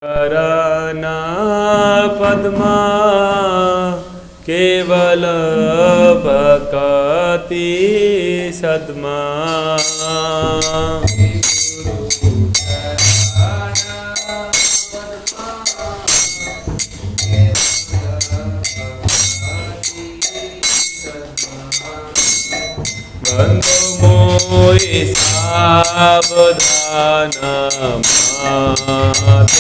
करना पद्मा केवल भक्ति सद्मा। बंधु मोहि सावधान माते,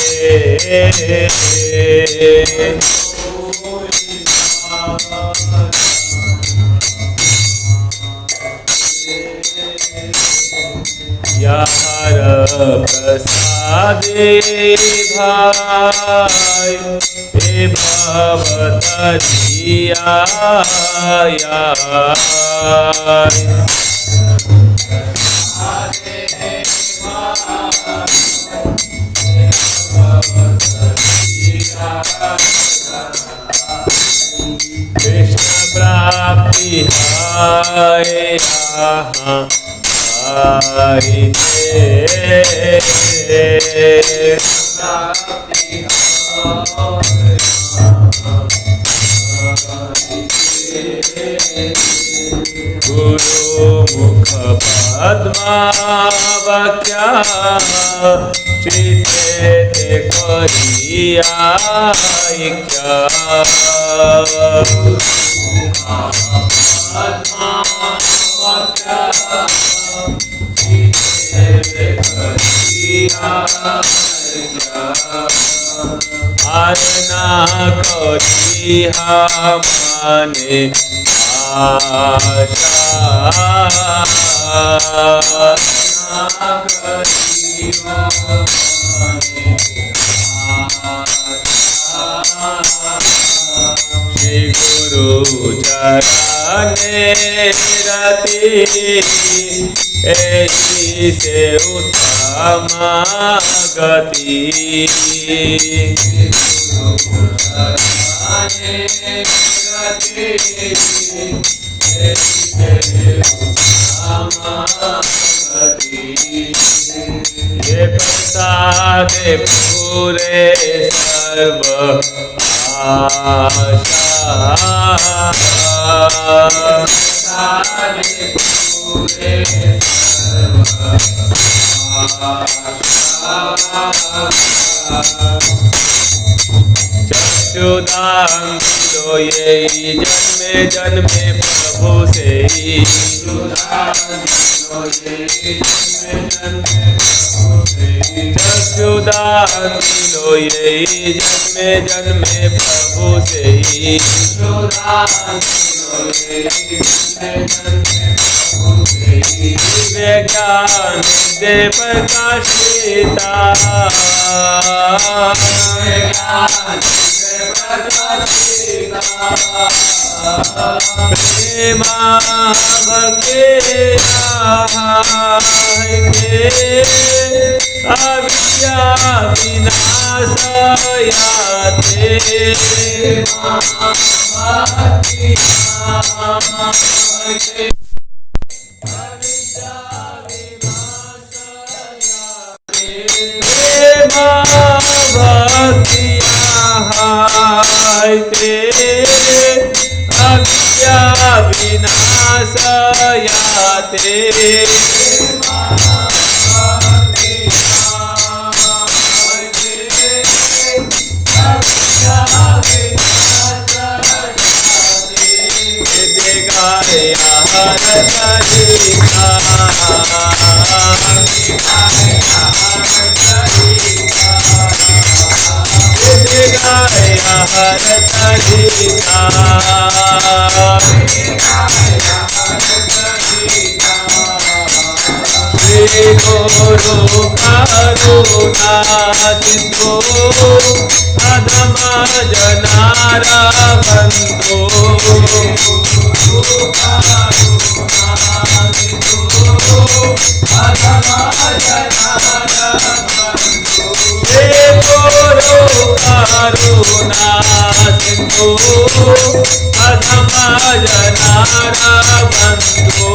यार प्रसादे भाई हे भवतरिया। कृष्ण प्राप्ति हाय यहाँ गुरु मुख पद्मा वाक्या चिते देखिया क्या। आरना करिहा माने आशा, श्री गुरु चरणे रति ऐसी से उत्तम गति। ये प्रसाद पूरे सर्व आशा, चक्षुदान दिलो ये जन्मे जन्मे प्रभु से ही। चक्षुदान दिलो ये जन्मे जन्मे प्रभु से ही। दिव्य ज्ञान दे प्रकाशिता, प्रेमा भक्ति अविद्या विनाशयाते। अविद्या विनाशयाते। गुरु करुणा सिंधु अधम जनार बंधु। अधम जनार बंधु।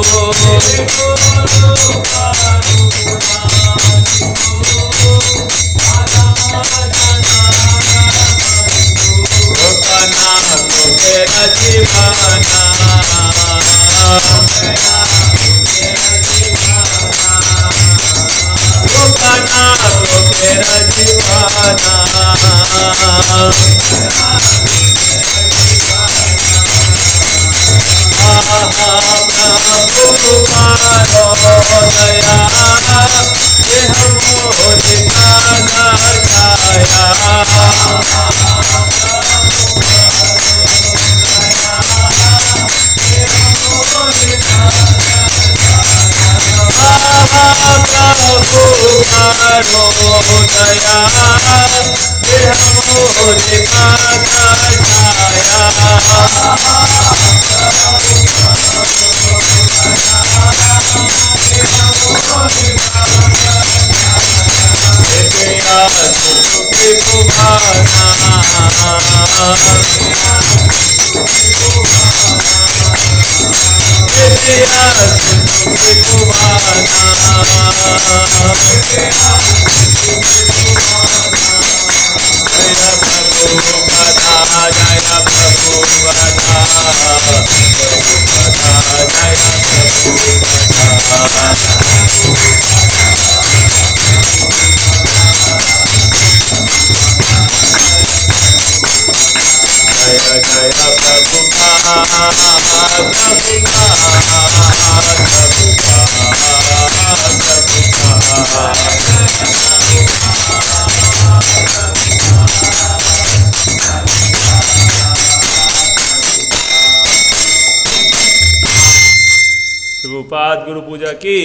प्रभुपाद गुरु पूजा की,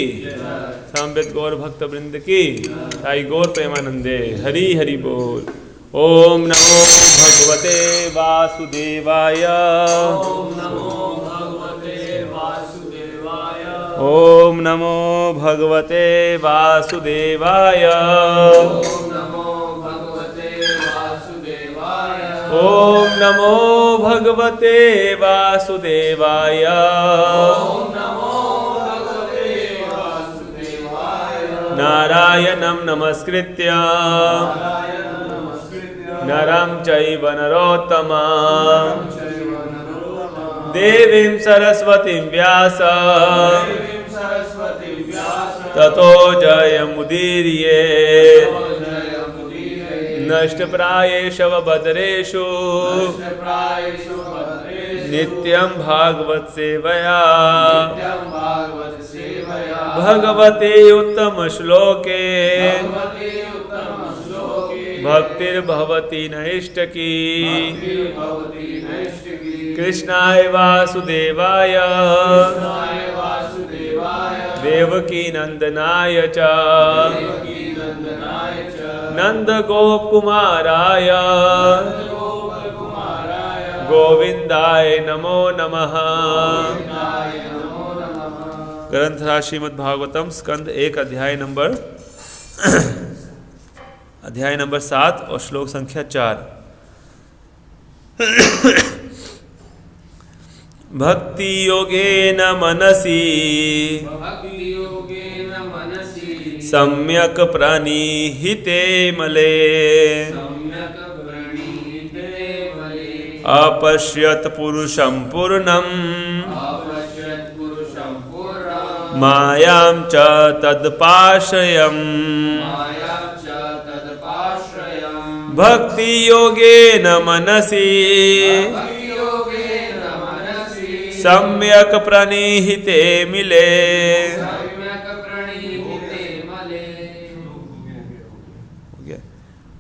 समवेत गौर भक्त वृंद की, साई गौर प्रेमानंदे, हरि हरि बोल। ओम नमो भगवते वासुदेवाय। ओम नमो भगवते वासुदेवाय। ओम नमो भगवते वासुदेवाय। ओम नमो भगवते वासुदेवाय। ओम नमो भगवते वासुदेवाय। नारायणं नमस्कृत्य नरं चैव नरोत्तमं देवीं सरस्वतीं व्यास ततो जयमुदीरये। नष्टप्रायेषु भद्रेषु नित्यं भागवत सेवया भगवते उत्तम श्लोके भक्तिर्भवति नैष्टकी। कृष्णाय वासुदेवाय देवकी नंदनाय च नंदगोपकुमाराय गोविंदाय नमो नमः। ग्रंथ श्रीमद् भागवतम स्कंद 1 अध्याय नंबर 7 और श्लोक संख्या 4। भक्ति योगेन मनसि सम्यक् प्रणीहिते मले अपश्यत् पुरुषं पूर्णम् मायां च तद्पाश्रयम्। भक्ति योगेन मनसि सम्यक् प्रणीहिते मिले।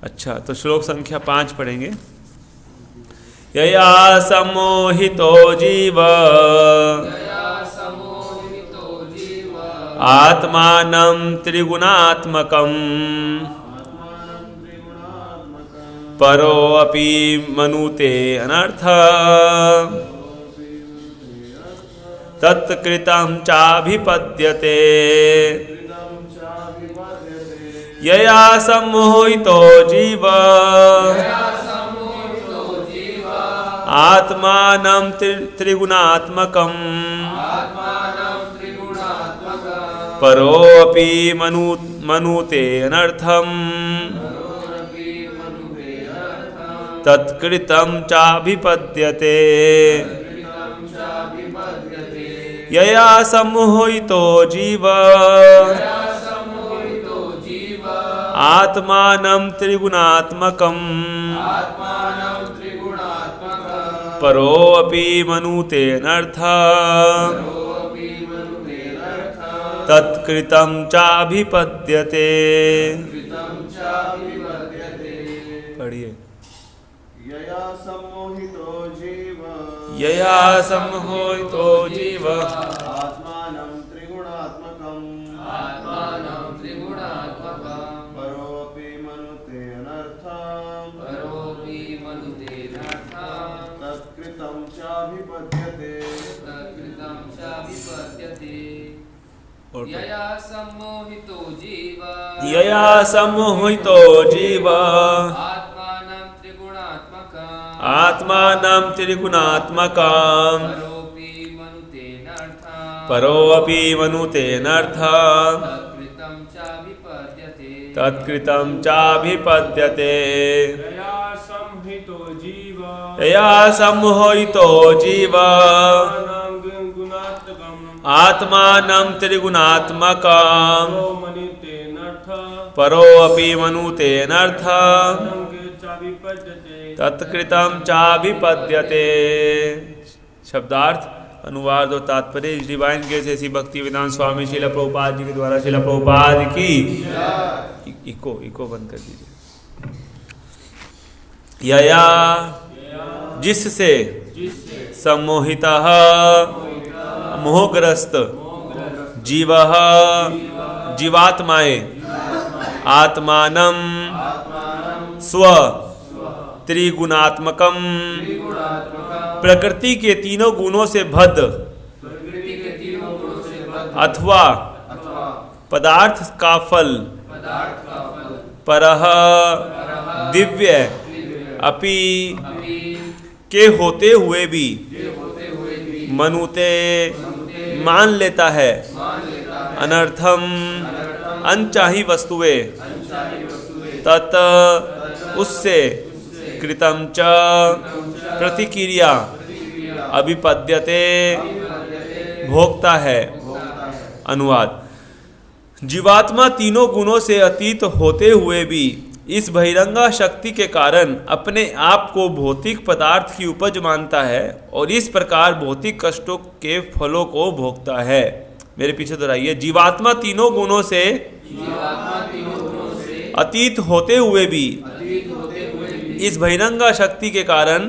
अच्छा, तो श्लोक संख्या 5 पढ़ेंगे। यया सम्मोहितो जीव आत्मानं त्रिगुणात्मकम् परोऽपि मनुते अनर्थ तत्कृतं चाभिपद्यते। यया सम्मोहितो जीव आत्मानं त्रिगुणात्मकम् परोऽपि मनुते अनर्थम् तत्कृतं चाभिपद्यते यया सम्मोहितो जीव आत्मानं त्रिगुणात्मकम् परोऽपि मनुते नर्थः तत्कृतं चाभिपद्यते। पढ़िए। यया सम्मोहितो जीव आत्मानं त्रिगुणात्मकम् परोऽपि मनुते अनर्थम् तत्कृतं चाभिपद्यते। यया सम्मोहितो जीव आत्मानं त्रिगुणात्मकम् परोऽपि मनुते नर्थः तत्कृतं चाभिपद्यते। यया सम्मोहितो जीव आत्मानं त्रिगुणात्मकम् परोऽपि मनुते नर्थः तत्कृतं चाभिपद्यते। शब्दार्थ, अनुवाद और तात्पर्य डिवाइन ग्रेस ऐसी भक्ति वेदांत स्वामी श्रील प्रभुपाद जी के द्वारा श्रील प्रभुपाद की इको बंद कर दीजिए। यया जिससे सम्मोहितः मोहग्रस्त जीवः जीवात्माएं आत्मानं स्व त्रिगुणात्मकम प्रकृति के तीनों गुणों से बद्ध अथवा पदार्थ का फल परह दिव्य अपि के होते हुए भी मनुते मान लेता है अनर्थम अनचाही वस्तुएं तत् उससे कृतं च प्रतिक्रिया अभिपद्यते भोगता है। अनुवाद। जीवात्मा तीनों गुणों से अतीत होते हुए भी इस बहिरंगा शक्ति के कारण अपने आप को भौतिक पदार्थ की उपज मानता है और इस प्रकार भौतिक कष्टों के फलों को भोगता है। मेरे पीछे दोहराइए। जीवात्मा तीनों गुणों से अतीत होते हुए भी इस बहिरंगा शक्ति के कारण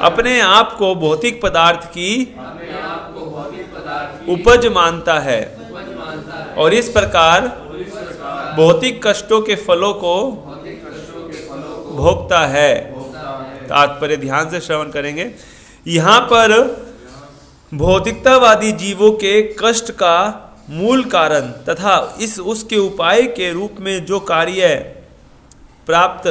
अपने आप को भौतिक पदार्थ की उपज मानता है और इस प्रकार भौतिक कष्टों के फलों को भोगता है। तात्पर्य ध्यान से श्रवण करेंगे। यहाँ पर भौतिकतावादी जीवों के कष्ट का मूल कारण तथा उसके उपाय के रूप में जो कार्य प्राप्त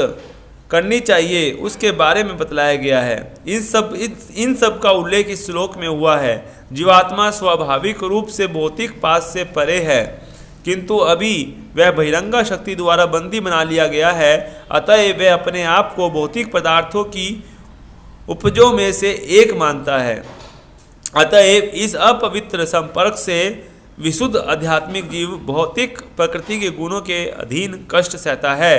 करनी चाहिए उसके बारे में बतलाया गया है। इन सब का उल्लेख इस श्लोक में हुआ है। जीवात्मा स्वाभाविक रूप से भौतिक पास से परे है, किंतु अभी वह बहिरंगा शक्ति द्वारा बंदी बना लिया गया है। अतः वह अपने आप को भौतिक पदार्थों की उपजों में से एक मानता है। अतएव इस अपवित्र संपर्क से विशुद्ध आध्यात्मिक जीव भौतिक प्रकृति के गुणों के अधीन कष्ट सहता है।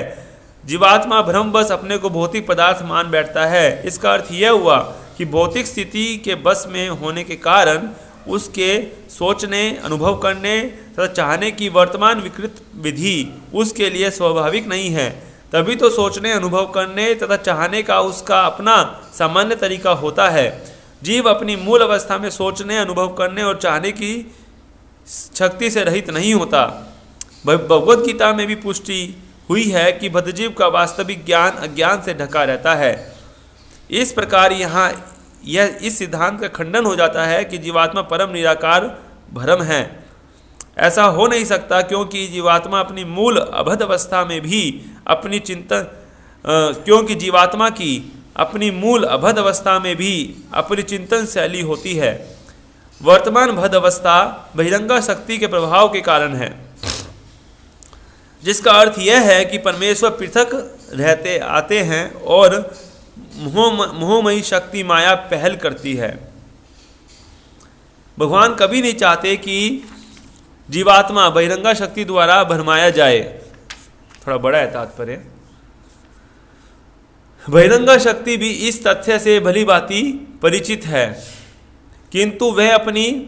जीवात्मा भ्रमवश अपने को भौतिक पदार्थ मान बैठता है। इसका अर्थ यह हुआ कि भौतिक स्थिति के बस में होने के कारण उसके सोचने, अनुभव करने तथा चाहने की वर्तमान विकृत विधि उसके लिए स्वाभाविक नहीं है। तभी तो सोचने, अनुभव करने तथा चाहने का उसका अपना सामान्य तरीका होता है। जीव अपनी मूल अवस्था में सोचने, अनुभव करने और चाहने की शक्ति से रहित नहीं होता। भगवद गीता में भी पुष्टि हुई है कि बद्धजीव का वास्तविक ज्ञान अज्ञान से ढका रहता है। इस प्रकार यहाँ यह इस सिद्धांत का खंडन हो जाता है कि जीवात्मा परम निराकार भ्रम है। ऐसा हो नहीं सकता, क्योंकि जीवात्मा अपनी मूल अबद्ध अवस्था में भी अपनी चिंतन शैली होती है। वर्तमान बद्ध अवस्था बहिरंगा शक्ति के प्रभाव के कारण है। जिसका अर्थ यह है कि परमेश्वर पृथक रहते आते हैं और मोहमयी शक्ति माया पहल करती है। भगवान कभी नहीं चाहते कि जीवात्मा बहिरंगा शक्ति द्वारा भरमाया जाए। थोड़ा बड़ा है तात्पर्य। बहिरंगा शक्ति भी इस तथ्य से भली भांति परिचित है, किंतु वह अपनी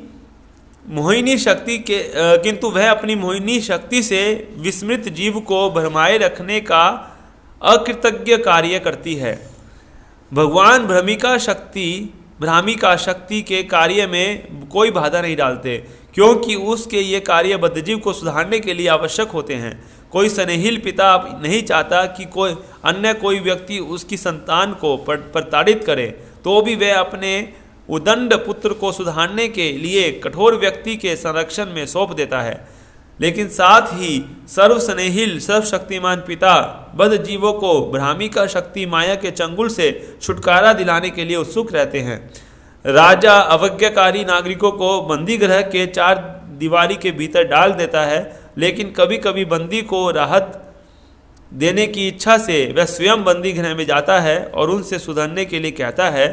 मोहिनी शक्ति से विस्मृत जीव को भरमाए रखने का अकृतज्ञ कार्य करती है। भगवान भ्रामिका शक्ति के कार्य में कोई बाधा नहीं डालते, क्योंकि उसके ये कार्य बद्धजीव को सुधारने के लिए आवश्यक होते हैं। कोई स्नेहिल पिता नहीं चाहता कि कोई व्यक्ति उसकी संतान को प्रताड़ित करे, तो भी वह अपने उदंड पुत्र को सुधारने के लिए कठोर व्यक्ति के संरक्षण में सौंप देता है। लेकिन साथ ही सर्वस्नेहिल सर्वशक्तिमान पिता बद्ध जीवों को भ्रामिका शक्ति माया के चंगुल से छुटकारा दिलाने के लिए उत्सुक रहते हैं। राजा अवज्ञाकारी नागरिकों को बंदी गृह के 4 दीवारी के भीतर डाल देता है, लेकिन कभी कभी बंदी को राहत देने की इच्छा से वह स्वयं बंदी गृह में जाता है और उनसे सुधरने के लिए कहता है,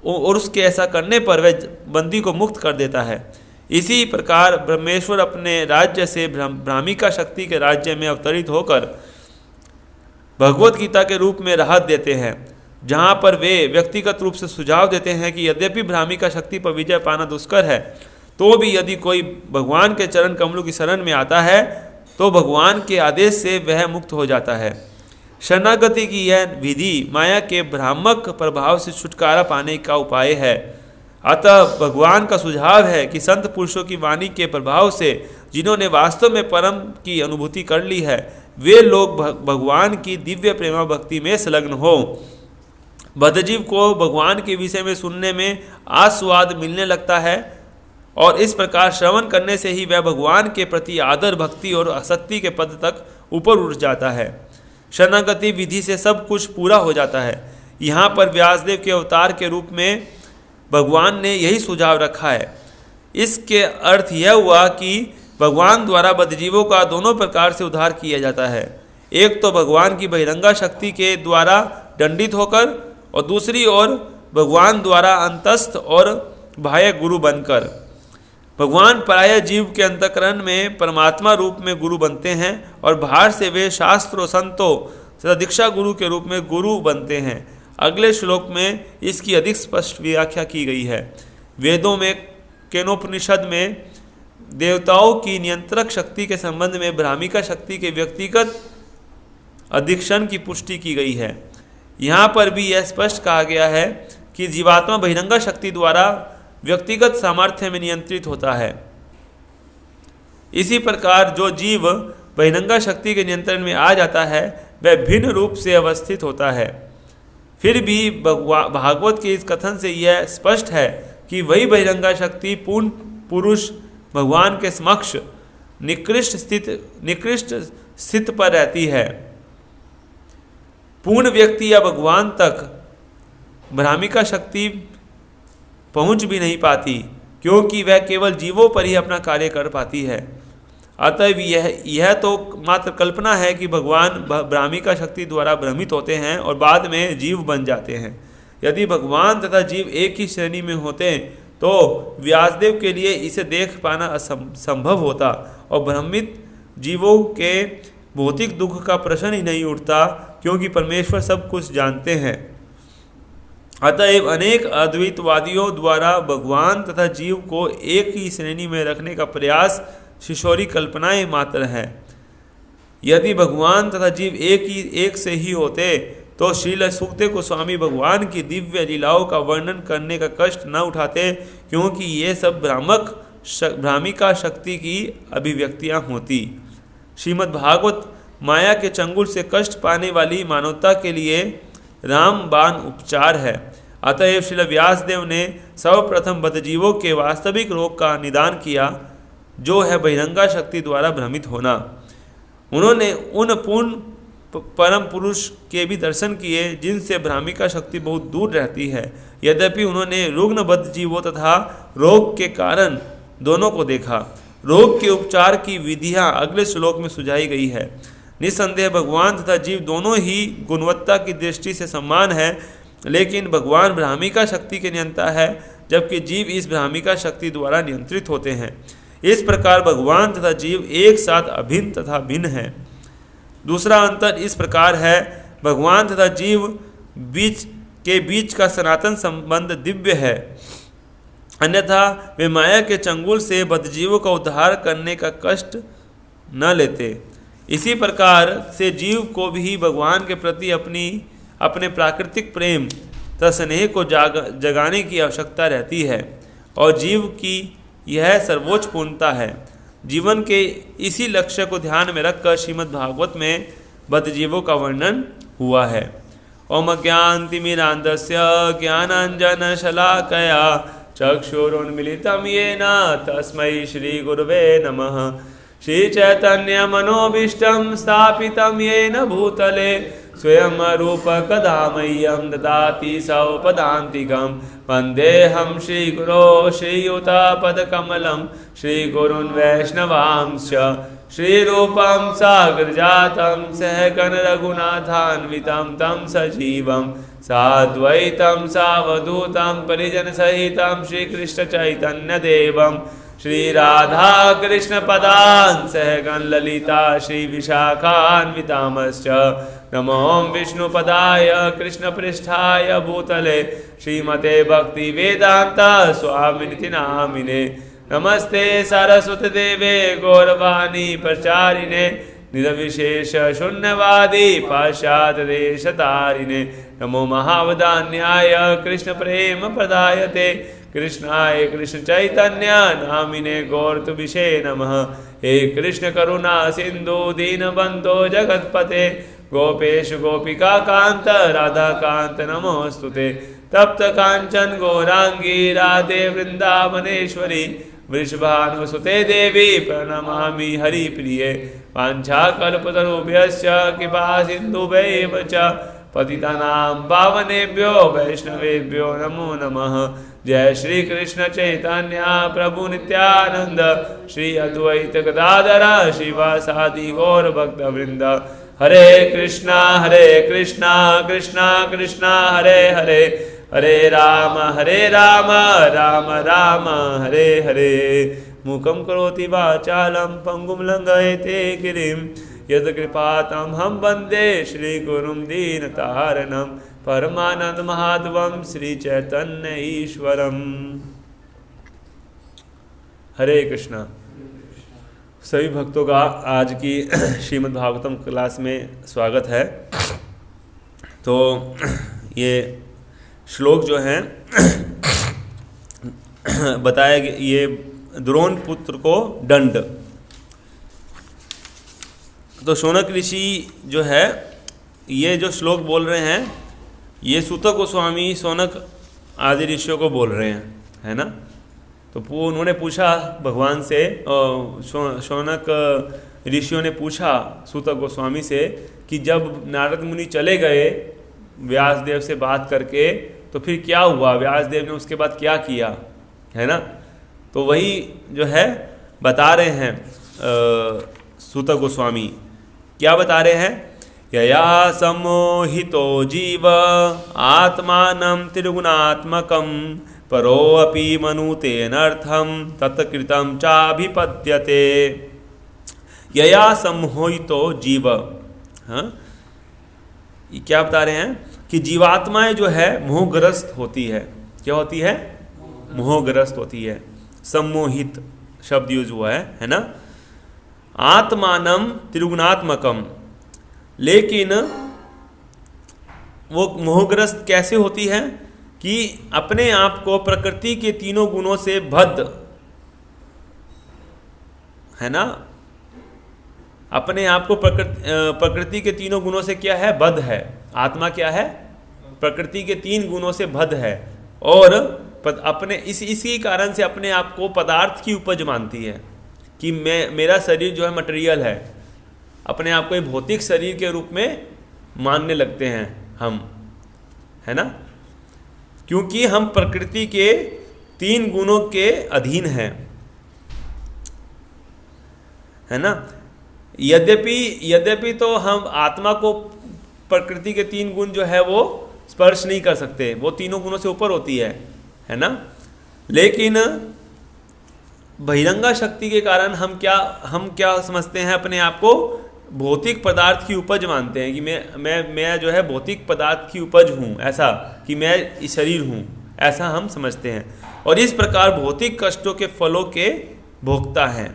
और उसके ऐसा करने पर वह बंदी को मुक्त कर देता है। इसी प्रकार ब्रह्मेश्वर अपने राज्य से भ्रामिका शक्ति के राज्य में अवतरित होकर भगवत गीता के रूप में राहत देते हैं, जहाँ पर वे व्यक्तिगत रूप से सुझाव देते हैं कि यद्यपि भ्रामिका शक्ति पर विजय पाना दुष्कर है, तो भी यदि कोई भगवान के चरण कमलों की शरण में आता है तो भगवान के आदेश से वह मुक्त हो जाता है। शरणागति की यह विधि माया के भ्रामक प्रभाव से छुटकारा पाने का उपाय है। अतः भगवान का सुझाव है कि संत पुरुषों की वाणी के प्रभाव से जिन्होंने वास्तव में परम की अनुभूति कर ली है, वे लोग भगवान की दिव्य प्रेमा भक्ति में संलग्न हो। बद्धजीव को भगवान के विषय में सुनने में आस्वाद मिलने लगता है, और इस प्रकार श्रवण करने से ही वह भगवान के प्रति आदर, भक्ति और आसक्ति के पद तक ऊपर उठ जाता है। शरणागति विधि से सब कुछ पूरा हो जाता है। यहाँ पर व्यासदेव के अवतार के रूप में भगवान ने यही सुझाव रखा है। इसके अर्थ यह हुआ कि भगवान द्वारा बद्धजीवों का दोनों प्रकार से उद्धार किया जाता है। एक तो भगवान की बहिरंगा शक्ति के द्वारा दंडित होकर, और दूसरी ओर भगवान द्वारा अंतस्थ और बाह्य गुरु बनकर। भगवान प्रायः जीव के अंतःकरण में परमात्मा रूप में गुरु बनते हैं, और बाहर से वे शास्त्रों, संतों तथा दीक्षा गुरु के रूप में गुरु बनते हैं। अगले श्लोक में इसकी अधिक स्पष्ट व्याख्या की गई है। वेदों में केनोपनिषद में देवताओं की नियंत्रक शक्ति के संबंध में भ्रामिका शक्ति के व्यक्तिगत अधिक्षण की पुष्टि की गई है। यहाँ पर भी यह स्पष्ट कहा गया है कि जीवात्मा बहिरंगा शक्ति द्वारा व्यक्तिगत सामर्थ्य में नियंत्रित होता है। इसी प्रकार जो जीव बहिरंगा शक्ति के नियंत्रण में आ जाता है, वह भिन्न रूप से अवस्थित होता है। फिर भी भागवत के इस कथन से यह स्पष्ट है कि वही बहिरंगा शक्ति पूर्ण पुरुष भगवान के समक्ष निकृष्ट स्थित पर रहती है। पूर्ण व्यक्ति या भगवान तक भ्रामिका शक्ति पहुंच भी नहीं पाती, क्योंकि वह केवल जीवों पर ही अपना कार्य कर पाती है। अतः यह तो मात्र कल्पना है कि भगवान भ्रामिका शक्ति द्वारा भ्रमित होते हैं और बाद में जीव बन जाते हैं। यदि भगवान तथा जीव एक ही श्रेणी में होते तो व्यासदेव के लिए इसे देख पाना असंभव होता, और भ्रमित जीवों के भौतिक दुख का प्रश्न ही नहीं उठता, क्योंकि परमेश्वर सब कुछ जानते हैं। अतएव अनेक अद्वैतवादियों द्वारा भगवान तथा जीव को एक ही श्रेणी में रखने का प्रयास शिशोरी कल्पनाएं मात्र है। यदि भगवान तथा जीव एक से ही होते तो श्रील सुखदेव गोस्वामी भगवान की दिव्य लीलाओं का वर्णन करने का कष्ट न उठाते, क्योंकि ये सब भ्रामिका शक्ति की अभिव्यक्तियां होती। श्रीमद् भागवत माया के चंगुल से कष्ट पाने वाली मानवता के लिए रामबाण उपचार है। अतएव श्रील व्यासदेव ने सर्वप्रथम बद्धजीवों के वास्तविक रोग का निदान किया, जो है बहिरंगा शक्ति द्वारा भ्रमित होना। उन्होंने उन पूर्ण परम पुरुष के भी दर्शन किए जिनसे भ्रामिका शक्ति बहुत दूर रहती है। यद्यपि उन्होंने रुग्ण बद्ध जीवों तथा रोग के कारण दोनों को देखा। रोग के उपचार की विधियां अगले श्लोक में सुझाई गई है। निस्संदेह भगवान तथा जीव दोनों ही गुणवत्ता की दृष्टि से समान है, लेकिन भगवान भ्रामिका शक्ति के नियंता है, जबकि जीव इस भ्रामिका शक्ति द्वारा नियंत्रित होते हैं। इस प्रकार भगवान तथा जीव एक साथ अभिन्न तथा भिन्न हैं। दूसरा अंतर इस प्रकार है, भगवान तथा जीव बीच का सनातन संबंध दिव्य है, अन्यथा वे माया के चंगुल से बद्धजीवों का उद्धार करने का कष्ट न लेते। इसी प्रकार से जीव को भी भगवान के प्रति अपने प्राकृतिक प्रेम तथा स्नेह को जगाने की आवश्यकता रहती है, और जीव की यह सर्वोच्च पूर्णता है। जीवन के इसी लक्ष्य को ध्यान में रखकर श्रीमद् भागवत में बद्धजीवों का वर्णन हुआ है। ओम ज्ञानतिमिरान्धस्य ज्ञानाञ्जनशलाकया चक्षुरुन्मीलितं येन तस्मै श्रीगुरवे नमः। श्रीचैतन्यमनोभीष्टं स्थापितं येन भूतले स्वयं रूपकदा मह्यं ददाति सौपदान्तिकं। वन्देऽहं श्रीगुरो श्रीयुतपदकमलं श्रीगुरून् वैष्णवांश्च श्रीरूपं साग्रजातं सहगण रघुनाथान्वितं तं सजीवं साद्वैतं सावधूतं परिजनसहितं श्रीकृष्णचैतन्यदेवं श्रीराधा कृष्णपदान् सहगण ललिता श्रीविशाखान्वितांश्च। नमो विष्णुपदाय कृष्णपृष्ठाय भूतले श्रीमते भक्तिवेदान्त स्वामिनिति नामिने। नमस्ते सरस्वती देवे गौरवाणी प्रचारिणे निर्विशेष शून्यवादी पाश्चात्य देशतारिणे। नमो महावदान्याय कृष्ण प्रेम प्रदायते कृष्णाय कृष्ण चैतन्य नामिने गौरतुभिषे नमः। हे कृष्ण करुणा सिंधु दीनबंधो जगत्पते गोपेश गोपिका कांत राधा कांत नमोस्तुते। तप्त कांचन गौरांगी राधे वृंदावनेश्वरी वृषभानुसुते देवी प्रणमामि हरिप्रिये। वाञ्छाकल्पतरुभ्यश्च कृपा सिन्धुभ्यैव च पतितानां पावनेभ्यो वैष्णवेभ्यो नमो नमः। जय श्री कृष्ण चैतन्य प्रभु नित्यानंद श्री अद्वैत गदाधर शिवासादि गौर भक्त वृंद। हरे कृष्णा कृष्णा कृष्णा हरे हरे, हरे राम राम राम हरे हरे। मूकं करोति वाचालं पंगुं लंघयते गिरिं यत्कृपातमहं वन्दे श्रीगुरुं दीनतारिणं परमानंद महाधवं श्री चैतन्य ईश्वरम। हरे कृष्णा। सभी भक्तों का आज की श्रीमद् भागवतम क्लास में स्वागत है। तो ये श्लोक जो हैं बताया गया, ये द्रोण पुत्र को दंड। तो शौनक ऋषि जो है ये जो श्लोक बोल रहे हैं, ये सूत गोस्वामी शौनक आदि ऋषियों को बोल रहे हैं, है ना। तो उन्होंने पूछा भगवान से, शौनक ऋषियों ने पूछा सूत गोस्वामी से कि जब नारद मुनि चले गए व्यासदेव से बात करके, तो फिर क्या हुआ, व्यासदेव ने उसके बाद क्या किया, है ना। तो वही जो है बता रहे हैं सूत गोस्वामी। क्या बता रहे हैं? यया सम्मोहितो जीव आत्मानं त्रिगुणात्मकं परोऽपि मनुते अनर्थं तत्कृतं चाभिपद्यते। यया सम्मोहितो जीव, हाँ, ये क्या बता रहे हैं कि जीवात्माएं जो है मोहग्रस्त होती है। क्या होती है? मोहग्रस्त होती है। सम्मोहित शब्द यूज हुआ है ना। आत्मानम त्रिगुणात्मकम, लेकिन वो मोहग्रस्त कैसे होती है कि अपने आप को प्रकृति के तीनों गुणों से बद्ध, है ना। अपने आप को प्रकृति के तीनों गुणों से क्या है? बद्ध है। आत्मा क्या है? प्रकृति के तीन गुणों से बद्ध है, और अपने इसी कारण से अपने आप को पदार्थ की उपज मानती है कि मेरा शरीर जो है मटेरियल है। अपने आप को एक भौतिक शरीर के रूप में मानने लगते हैं हम, है ना, क्योंकि हम प्रकृति के तीन गुणों के अधीन हैं। है ना। यद्यपि तो हम आत्मा को प्रकृति के 3 गुण जो है वो स्पर्श नहीं कर सकते, वो तीनों गुणों से ऊपर होती है ना। लेकिन बहिरंगा शक्ति के कारण हम क्या समझते हैं, अपने आप को भौतिक पदार्थ की उपज मानते हैं कि मैं जो है भौतिक पदार्थ की उपज हूँ, ऐसा कि मैं शरीर हूँ, ऐसा हम समझते हैं। और इस प्रकार भौतिक कष्टों के फलों के भोगता है।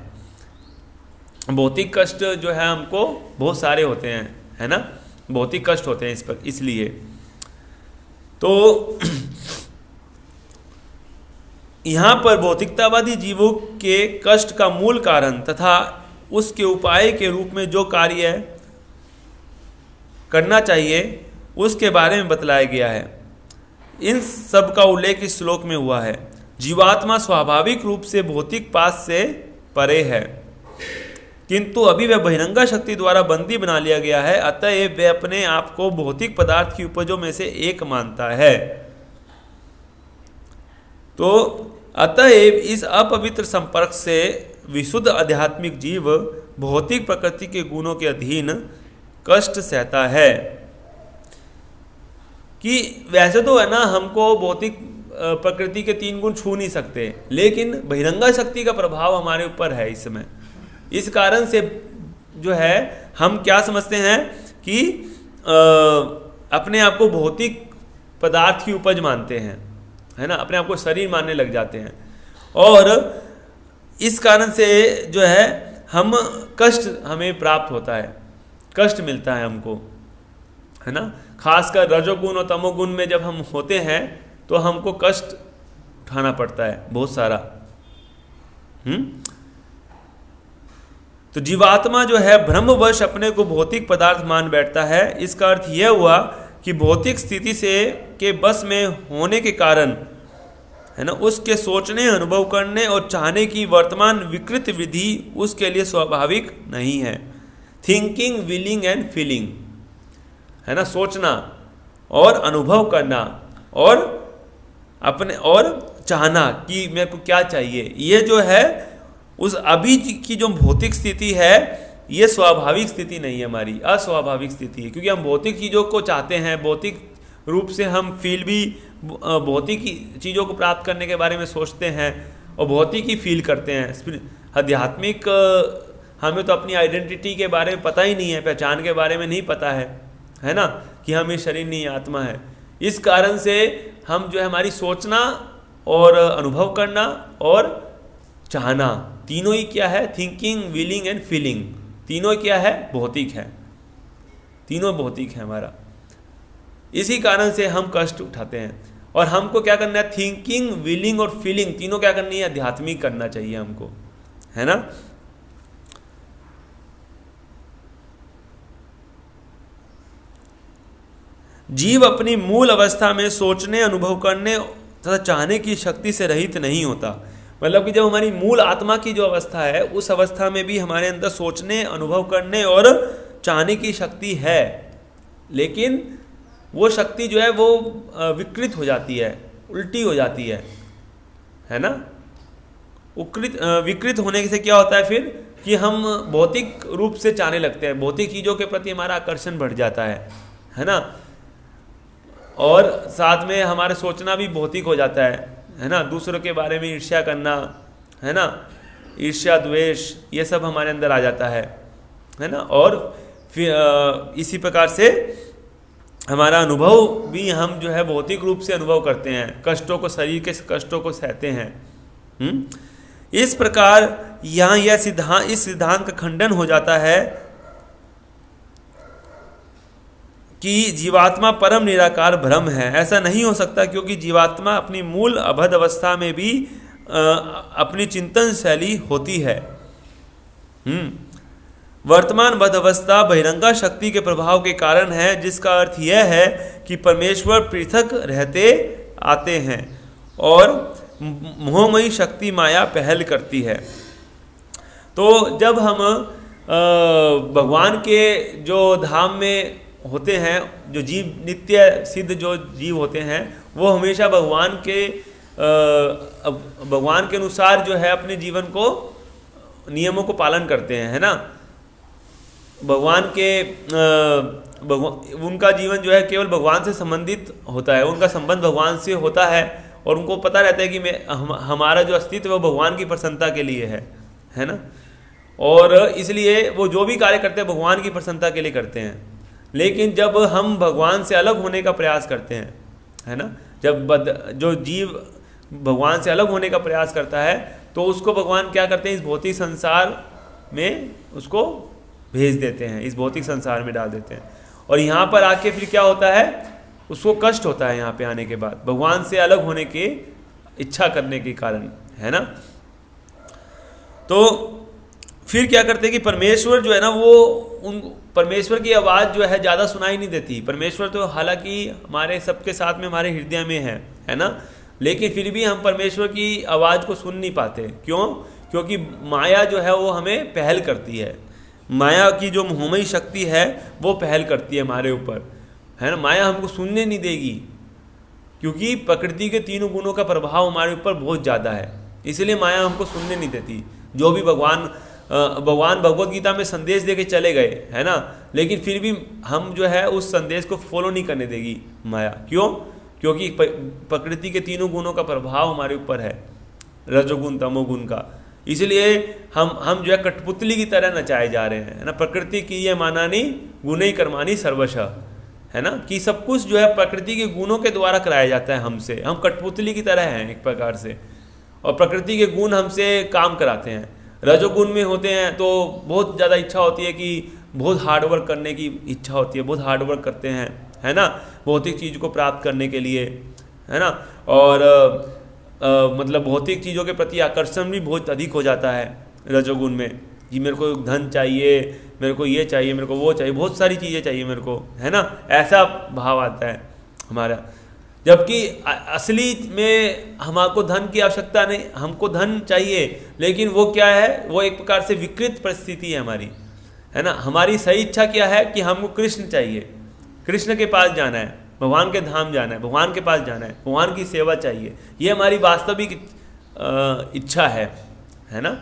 भौतिक कष्ट जो है हमको बहुत सारे होते हैं, है ना, भौतिक कष्ट होते हैं इसलिए। तो यहाँ पर भौतिकतावादी जीवों के कष्ट का मूल कारण तथा उसके उपाय के रूप में जो कार्य करना चाहिए उसके बारे में बतलाया गया है। इन सब का उल्लेख इस श्लोक में हुआ है। जीवात्मा स्वाभाविक रूप से भौतिक पास से परे है, किंतु अभी वह बहिरंगा शक्ति द्वारा बंदी बना लिया गया है, अतएव वह अपने आप को भौतिक पदार्थ की उपजों में से एक मानता है। तो अतएव इस अपवित्र संपर्क से विशुद्ध आध्यात्मिक जीव भौतिक प्रकृति के गुणों के अधीन कष्ट सहता है। कि वैसे तो है ना, हमको भौतिक प्रकृति के 3 गुण छू नहीं सकते, लेकिन बहिरंगा शक्ति का प्रभाव हमारे ऊपर है इस समय। इस कारण से जो है हम क्या समझते हैं कि अपने आप को भौतिक पदार्थ की उपज मानते हैं, है ना, अपने आप को शरीर मानने लग जाते हैं। और इस कारण से जो है हम कष्ट हमें प्राप्त होता है, कष्ट मिलता है हमको, है ना। खासकर रजोगुण और तमोगुण में जब हम होते हैं तो हमको कष्ट उठाना पड़ता है बहुत सारा। तो जीवात्मा जो है भ्रमवश अपने को भौतिक पदार्थ मान बैठता है। इसका अर्थ यह हुआ कि भौतिक स्थिति से के बस में होने के कारण, है ना, उसके सोचने, अनुभव करने और चाहने की वर्तमान विकृत विधि उसके लिए स्वाभाविक नहीं है। थिंकिंग, विलिंग एंड फीलिंग, है ना, सोचना और अनुभव करना और अपने और चाहना कि मेरे को क्या चाहिए, ये जो है उस अभी की जो भौतिक स्थिति है, ये स्वाभाविक स्थिति नहीं है हमारी, अस्वाभाविक स्थिति है। क्योंकि हम भौतिक चीज़ों को चाहते हैं, भौतिक रूप से हम फील भी भौतिक चीज़ों को प्राप्त करने के बारे में सोचते हैं और भौतिक ही फील करते हैं। आध्यात्मिक हमें तो अपनी आइडेंटिटी के बारे में पता ही नहीं है, पहचान के बारे में नहीं पता है ना, कि हम ये शरीर नहीं आत्मा है। इस कारण से हम जो है हमारी सोचना और अनुभव करना और चाहना, तीनों ही क्या है, थिंकिंग, विलिंग एंड फीलिंग, तीनों क्या है, भौतिक है, तीनों भौतिक है हमारा। इसी कारण से हम कष्ट उठाते हैं। और हमको क्या करना है, थिंकिंग, विलिंग और फीलिंग तीनों क्या करनी है, आध्यात्मिक करना चाहिए हमको, है ना। जीव अपनी मूल अवस्था में सोचने, अनुभव करने तथा चाहने की शक्ति से रहित नहीं होता। मतलब कि जब हमारी मूल आत्मा की जो अवस्था है, उस अवस्था में भी हमारे अंदर सोचने, अनुभव करने और चाहने की शक्ति है, लेकिन वो शक्ति जो है वो विकृत हो जाती है, उल्टी हो जाती है ना। विकृत होने से क्या होता है फिर कि हम भौतिक रूप से चाहने लगते हैं, भौतिक चीज़ों के प्रति हमारा आकर्षण बढ़ जाता है ना। और साथ में हमारे सोचना भी भौतिक हो जाता है ना। दूसरों के बारे में ईर्ष्या करना, है ना, ईर्ष्या, द्वेष, ये सब हमारे अंदर आ जाता है ना। और फिर इसी प्रकार से हमारा अनुभव भी हम जो है भौतिक रूप से अनुभव करते हैं, कष्टों को, शरीर के कष्टों को सहते हैं। इस प्रकार यहाँ इस सिद्धांत का खंडन हो जाता है कि जीवात्मा परम निराकार ब्रह्म है। ऐसा नहीं हो सकता, क्योंकि जीवात्मा अपनी मूल अबद्ध अवस्था में भी अपनी चिंतन शैली होती है। वर्तमान बद्ध अवस्था बहिरंगा शक्ति के प्रभाव के कारण है, जिसका अर्थ यह है कि परमेश्वर पृथक रहते आते हैं और मोहमयी शक्ति माया पहल करती है। तो जब हम भगवान के जो धाम में होते हैं, जो जीव नित्य सिद्ध जो जीव होते हैं, वो हमेशा भगवान के अनुसार जो है अपने जीवन को नियमों को पालन करते हैं, है ना। भगवान के उनका जीवन जो है केवल भगवान से संबंधित होता है, उनका संबंध भगवान से होता है और उनको पता रहता है कि हमारा जो अस्तित्व है वो भगवान की प्रसन्नता के लिए है ना। और इसलिए वो जो भी कार्य करते हैं भगवान की प्रसन्नता के लिए करते हैं। लेकिन जब हम भगवान से अलग होने का प्रयास करते हैं, है ना, जब जो जीव भगवान से अलग होने का प्रयास करता है तो उसको भगवान क्या करते हैं, इस भौतिक संसार में उसको भेज देते हैं, इस भौतिक संसार में डाल देते हैं। और यहाँ पर आके फिर क्या होता है, उसको कष्ट होता है यहाँ पे आने के बाद, भगवान से अलग होने की इच्छा करने के कारण, है ना। तो फिर क्या करते हैं कि परमेश्वर जो है ना वो उन परमेश्वर की आवाज़ जो है ज़्यादा सुनाई नहीं देती। परमेश्वर तो हालांकि हमारे सबके साथ में हमारे हृदय में है ना, लेकिन फिर भी हम परमेश्वर की आवाज़ को सुन नहीं पाते। क्यों? क्योंकि माया जो है वो हमें पहल करती है, माया की जो मोहमयी शक्ति है वो पहल करती है हमारे ऊपर, है ना। माया हमको सुनने नहीं देगी क्योंकि प्रकृति के तीनों गुणों का प्रभाव हमारे ऊपर बहुत ज़्यादा है, इसलिए माया हमको सुनने नहीं देती। जो भी भगवान भगवत गीता में संदेश दे के चले गए, है ना, लेकिन फिर भी हम जो है उस संदेश को फॉलो नहीं करने देगी माया। क्यों? क्योंकि प्रकृति के तीनों गुणों का प्रभाव हमारे ऊपर है, रजोगुण तमोगुण का। इसलिए हम जो है कठपुतली की तरह नचाए जा रहे हैं, है ना। प्रकृति की ये मानानी गुणै कर्माणि सर्वशः, है ना, कि सब कुछ जो है प्रकृति के गुणों के द्वारा कराया जाता है हमसे। हम कठपुतली की तरह हैं एक प्रकार से, और प्रकृति के गुण हमसे काम कराते हैं। रजोगुण में होते हैं तो बहुत ज़्यादा इच्छा होती है कि बहुत हार्डवर्क करने की इच्छा होती है, बहुत हार्डवर्क करते हैं, है ना, भौतिक चीज़ को प्राप्त करने के लिए, है ना। और मतलब भौतिक चीज़ों के प्रति आकर्षण भी बहुत अधिक हो जाता है रजोगुण में, कि मेरे को धन चाहिए, मेरे को ये चाहिए, मेरे को वो चाहिए, बहुत सारी चीज़ें चाहिए मेरे को, है ना, ऐसा भाव आता है हमारा। जबकि असली में हमको धन की आवश्यकता नहीं, हमको धन चाहिए, लेकिन वो क्या है, वो एक प्रकार से विकृत परिस्थिति है हमारी, है ना। हमारी सही इच्छा क्या है कि हमको कृष्ण चाहिए, कृष्ण के पास जाना है, भगवान के धाम जाना है, भगवान के पास जाना है, भगवान की सेवा चाहिए, ये हमारी वास्तविक इच्छा है ना,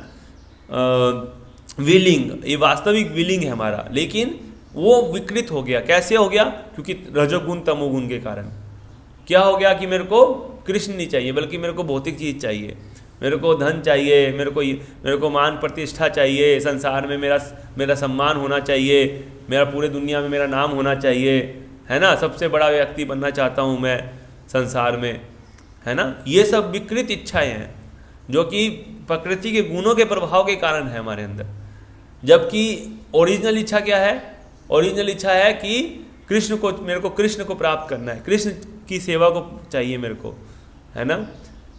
विलिंग, ये वास्तविक विलिंग है हमारा। लेकिन वो विकृत हो गया। कैसे हो गया? क्योंकि रजोगुण तमोगुण के कारण क्या हो गया कि मेरे को कृष्ण नहीं चाहिए, बल्कि मेरे को भौतिक चीज़ चाहिए, मेरे को धन चाहिए, मेरे को मान प्रतिष्ठा चाहिए, संसार में मेरा सम्मान होना चाहिए, मेरा पूरे दुनिया में मेरा नाम होना चाहिए, है ना, सबसे बड़ा व्यक्ति बनना चाहता हूँ मैं संसार में, है ना। ये सब विकृत इच्छाएं हैं जो कि प्रकृति के गुणों के प्रभाव के कारण है हमारे अंदर। जबकि ओरिजिनल इच्छा क्या है? ओरिजिनल इच्छा है कि मेरे को कृष्ण को प्राप्त करना है, कृष्ण की सेवा को चाहिए मेरे को, है ना।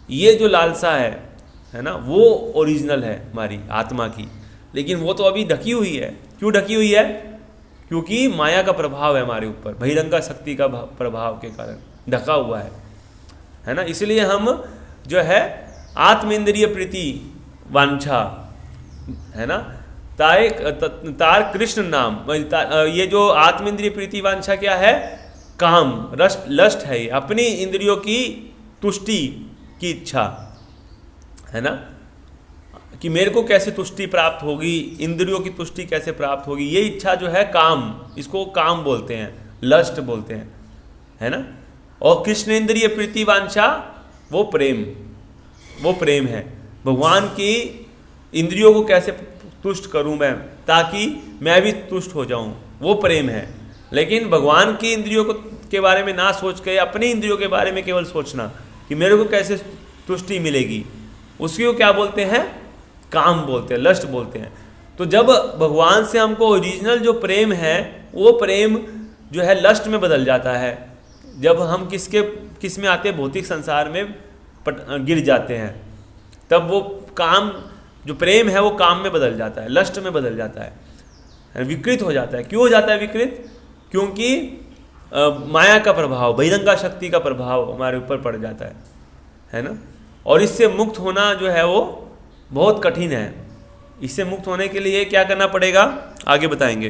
ये जो लालसा है ना, वो ओरिजिनल है हमारी आत्मा की। लेकिन वो तो अभी ढकी हुई है। क्यों ढकी हुई है? क्योंकि माया का प्रभाव है हमारे ऊपर, बहिरंगा शक्ति का प्रभाव के कारण ढका हुआ है ना। इसलिए हम जो है आत्मेंद्रिय प्रीति वांछा, है ना, तार कृष्ण नाम, ये जो आत्मेंद्रिय प्रीति वांछा क्या है? काम, लस्ट है, अपनी इंद्रियों की तुष्टि की इच्छा, है ना, कि मेरे को कैसे तुष्टि प्राप्त होगी, इंद्रियों की तुष्टि कैसे प्राप्त होगी, ये इच्छा जो है काम, इसको काम बोलते हैं, लस्ट बोलते हैं, है ना। और कृष्णेंद्रिय प्रीति वांछा वो प्रेम है। भगवान की इंद्रियों को कैसे तुष्ट करूं मैं, ताकि मैं भी तुष्ट हो जाऊं, वो प्रेम है। लेकिन भगवान की इंद्रियों के बारे में ना सोच के अपनी इंद्रियों के बारे में केवल सोचना कि मेरे को कैसे तुष्टि मिलेगी, उसी को क्या बोलते हैं? काम बोलते हैं, लस्ट बोलते हैं। तो जब भगवान से हमको ओरिजिनल जो प्रेम है वो प्रेम जो है लस्ट में बदल जाता है, जब हम किस में आते हैं, भौतिक संसार में गिर जाते हैं, तब वो काम जो प्रेम है वो काम में बदल जाता है, लस्ट में बदल जाता है, विकृत हो जाता है। क्यों हो जाता है विकृत? क्योंकि माया का प्रभाव, बहिरंगा शक्ति का प्रभाव हमारे ऊपर पड़ जाता है ना। और इससे मुक्त होना जो है वो बहुत कठिन है। इससे मुक्त होने के लिए क्या करना पड़ेगा, आगे बताएंगे।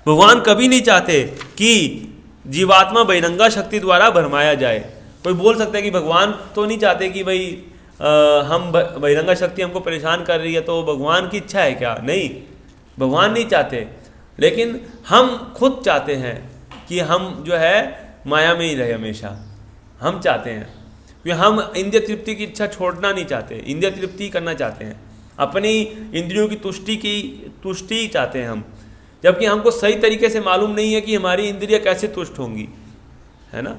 भगवान कभी नहीं चाहते कि जीवात्मा बहिरंगा शक्ति द्वारा भरमाया जाए। कोई बोल सकता है कि भगवान तो नहीं चाहते कि भाई हम बहिरंगा शक्ति हमको परेशान कर रही है तो भगवान की इच्छा है क्या? नहीं, भगवान नहीं चाहते, लेकिन हम खुद चाहते हैं कि हम जो है माया में ही रहे हमेशा। हम चाहते हैं क्योंकि हम इंद्रिय तृप्ति की इच्छा छोड़ना नहीं चाहते, इंद्रिय तृप्ति करना चाहते हैं, अपनी इंद्रियों की तुष्टि चाहते हैं हम, जबकि हमको सही तरीके से मालूम नहीं है कि हमारी इंद्रियां कैसे तुष्ट होंगी, है ना।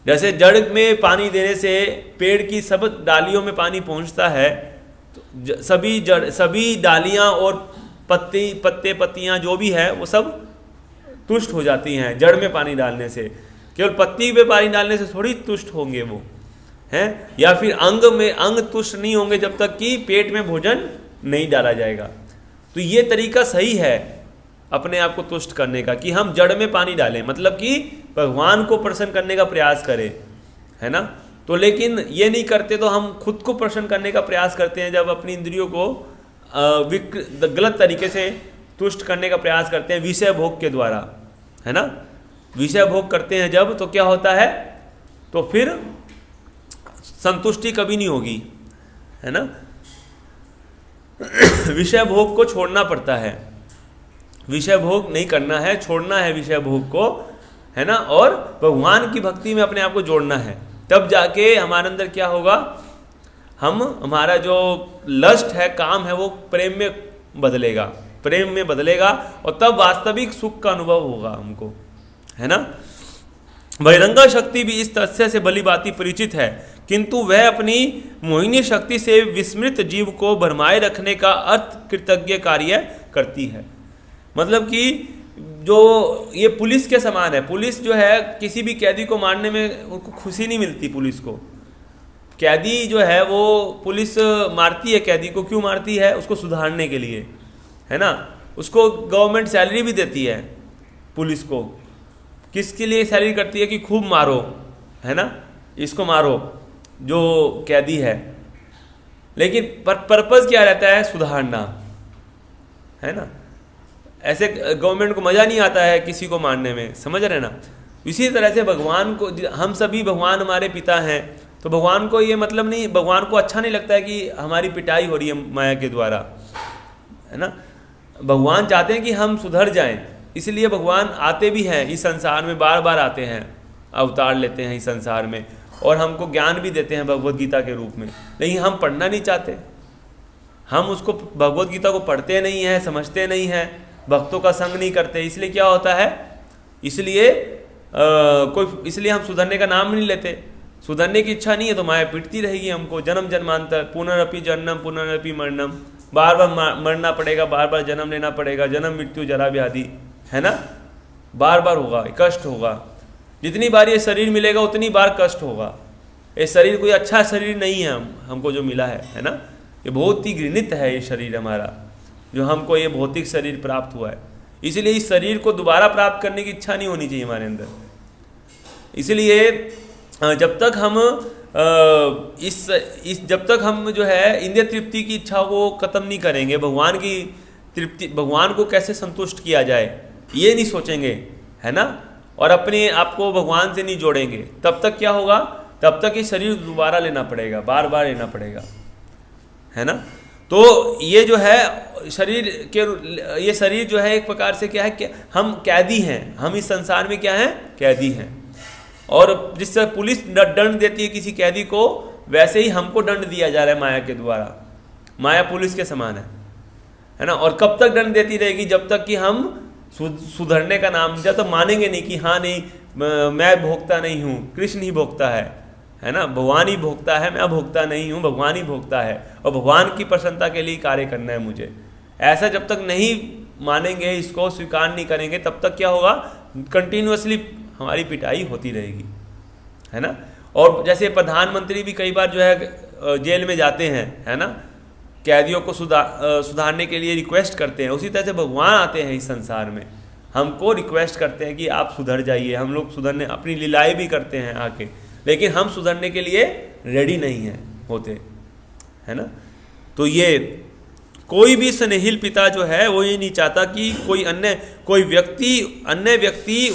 जैसे जड़ में पानी देने से पेड़ की सब डालियों में पानी पहुंचता है, तो सभी डालियां और पत्ते पत्तियां जो भी है वो सब तुष्ट हो जाती हैं जड़ में पानी डालने से। केवल पत्ती पे पानी डालने से थोड़ी तुष्ट होंगे वो, हैं, या फिर अंग तुष्ट नहीं होंगे जब तक कि पेट में भोजन नहीं डाला जाएगा। तो ये तरीका सही है अपने आप को तुष्ट करने का कि हम जड़ में पानी डालें, मतलब कि भगवान को प्रसन्न करने का प्रयास करें, है ना। तो लेकिन ये नहीं करते तो हम खुद को प्रसन्न करने का प्रयास करते हैं, जब अपनी इंद्रियों को गलत तरीके से तुष्ट करने का प्रयास करते हैं विषय भोग के द्वारा, है ना। विषय भोग करते हैं जब, तो क्या होता है, तो फिर संतुष्टि कभी नहीं होगी, है ना। विषय भोग को छोड़ना पड़ता है, विषय भोग नहीं करना है, छोड़ना है विषय भोग को, है ना, और भगवान की भक्ति में अपने आप को जोड़ना है। तब जाके हमारे अंदर क्या होगा, हमारा जो लस्ट है, काम है, वो प्रेम में बदलेगा और तब वास्तविक सुख का अनुभव होगा हमको, है ना। बहिरंगा शक्ति भी इस तथ्य से भली भांति परिचित है, किंतु वह अपनी मोहिनी शक्ति से विस्मृत जीव को भरमाए रखने का अर्थ कृतज्ञ कार्य करती है। मतलब कि जो ये पुलिस के समान है, पुलिस जो है किसी भी कैदी को मारने में उनको खुशी नहीं मिलती। पुलिस को कैदी जो है वो पुलिस मारती है, कैदी को क्यों मारती है, उसको सुधारने के लिए, है ना। उसको गवर्नमेंट सैलरी भी देती है पुलिस को, किसके लिए सैलरी करती है कि खूब मारो, है ना, इसको मारो जो कैदी है, लेकिन पर्पस क्या रहता है, सुधारना, है ना। ऐसे गवर्नमेंट को मज़ा नहीं आता है किसी को मारने में, समझ रहे ना। इसी तरह से भगवान को, हम सभी भगवान हमारे पिता हैं, तो भगवान को ये मतलब नहीं, भगवान को अच्छा नहीं लगता है कि हमारी पिटाई हो रही है माया के द्वारा, है ना। भगवान चाहते हैं कि हम सुधर जाएं, इसलिए भगवान आते भी हैं इस संसार में, बार बार आते हैं, अवतार लेते हैं इस संसार में, और हमको ज्ञान भी देते हैं भगवद गीता के रूप में। लेकिन हम पढ़ना नहीं चाहते, हम उसको भगवद गीता को पढ़ते नहीं हैं, समझते नहीं हैं, भक्तों का संग नहीं करते। इसलिए क्या होता है, इसलिए हम सुधरने का नाम नहीं लेते। सुधरने की इच्छा नहीं है तो माया पीटती रहेगी हमको जन्म जन्मांतर, पुनरअपि जन्म पुनरअपि मरणम, बार बार मरना पड़ेगा, बार बार जन्म लेना पड़ेगा, जन्म मृत्यु जरा व्याधि, है ना, बार बार होगा, कष्ट होगा। जितनी बार ये शरीर मिलेगा उतनी बार कष्ट होगा। ये शरीर कोई अच्छा शरीर नहीं है हमको जो मिला है ना। ये बहुत ही घृणित है ये शरीर हमारा, जो हमको ये भौतिक शरीर प्राप्त हुआ है। इसलिए इस शरीर को दोबारा प्राप्त करने की इच्छा नहीं होनी चाहिए हमारे अंदर। इसलिए जब तक हम जब तक हम जो है इंद्रिय तृप्ति की इच्छा को खत्म नहीं करेंगे, भगवान की तृप्ति, भगवान को कैसे संतुष्ट किया जाए ये नहीं सोचेंगे, है ना, और अपने आप को भगवान से नहीं जोड़ेंगे, तब तक क्या होगा, तब तक ये शरीर दोबारा लेना पड़ेगा, बार बार लेना पड़ेगा, है ना। तो ये जो है ये शरीर जो है एक प्रकार से क्या है कि हम कैदी हैं, हम इस संसार में क्या हैं, कैदी हैं। और जिस तरह पुलिस दंड देती है किसी कैदी को, वैसे ही हमको दंड दिया जा रहा है माया के द्वारा। माया पुलिस के समान है ना। और कब तक दंड देती रहेगी, जब तक कि हम सुधरने का नाम, जब तक मानेंगे नहीं कि हाँ नहीं मैं भोगता नहीं हूँ, कृष्ण ही भोगता है ना, भगवान ही भोगता है, मैं भोगता नहीं हूँ, भगवान ही भोगता है, और भगवान की प्रसन्नता के लिए कार्य करना है मुझे। ऐसा जब तक नहीं मानेंगे, इसको स्वीकार नहीं करेंगे, तब तक क्या होगा, कंटिन्यूअसली हमारी पिटाई होती रहेगी, है ना। और जैसे प्रधानमंत्री भी कई बार जो है जेल में जाते हैं, है ना, कैदियों को सुधारने के लिए रिक्वेस्ट करते हैं, उसी तरह से भगवान आते हैं इस संसार में, हमको रिक्वेस्ट करते हैं कि आप सुधर जाइए। हम लोग सुधरने, अपनी लीलाएं भी करते हैं आके, लेकिन हम सुधरने के लिए रेडी नहीं हैं होते, है ना। तो ये कोई भी स्नेहिल पिता जो है वो ये नहीं चाहता कि कोई व्यक्ति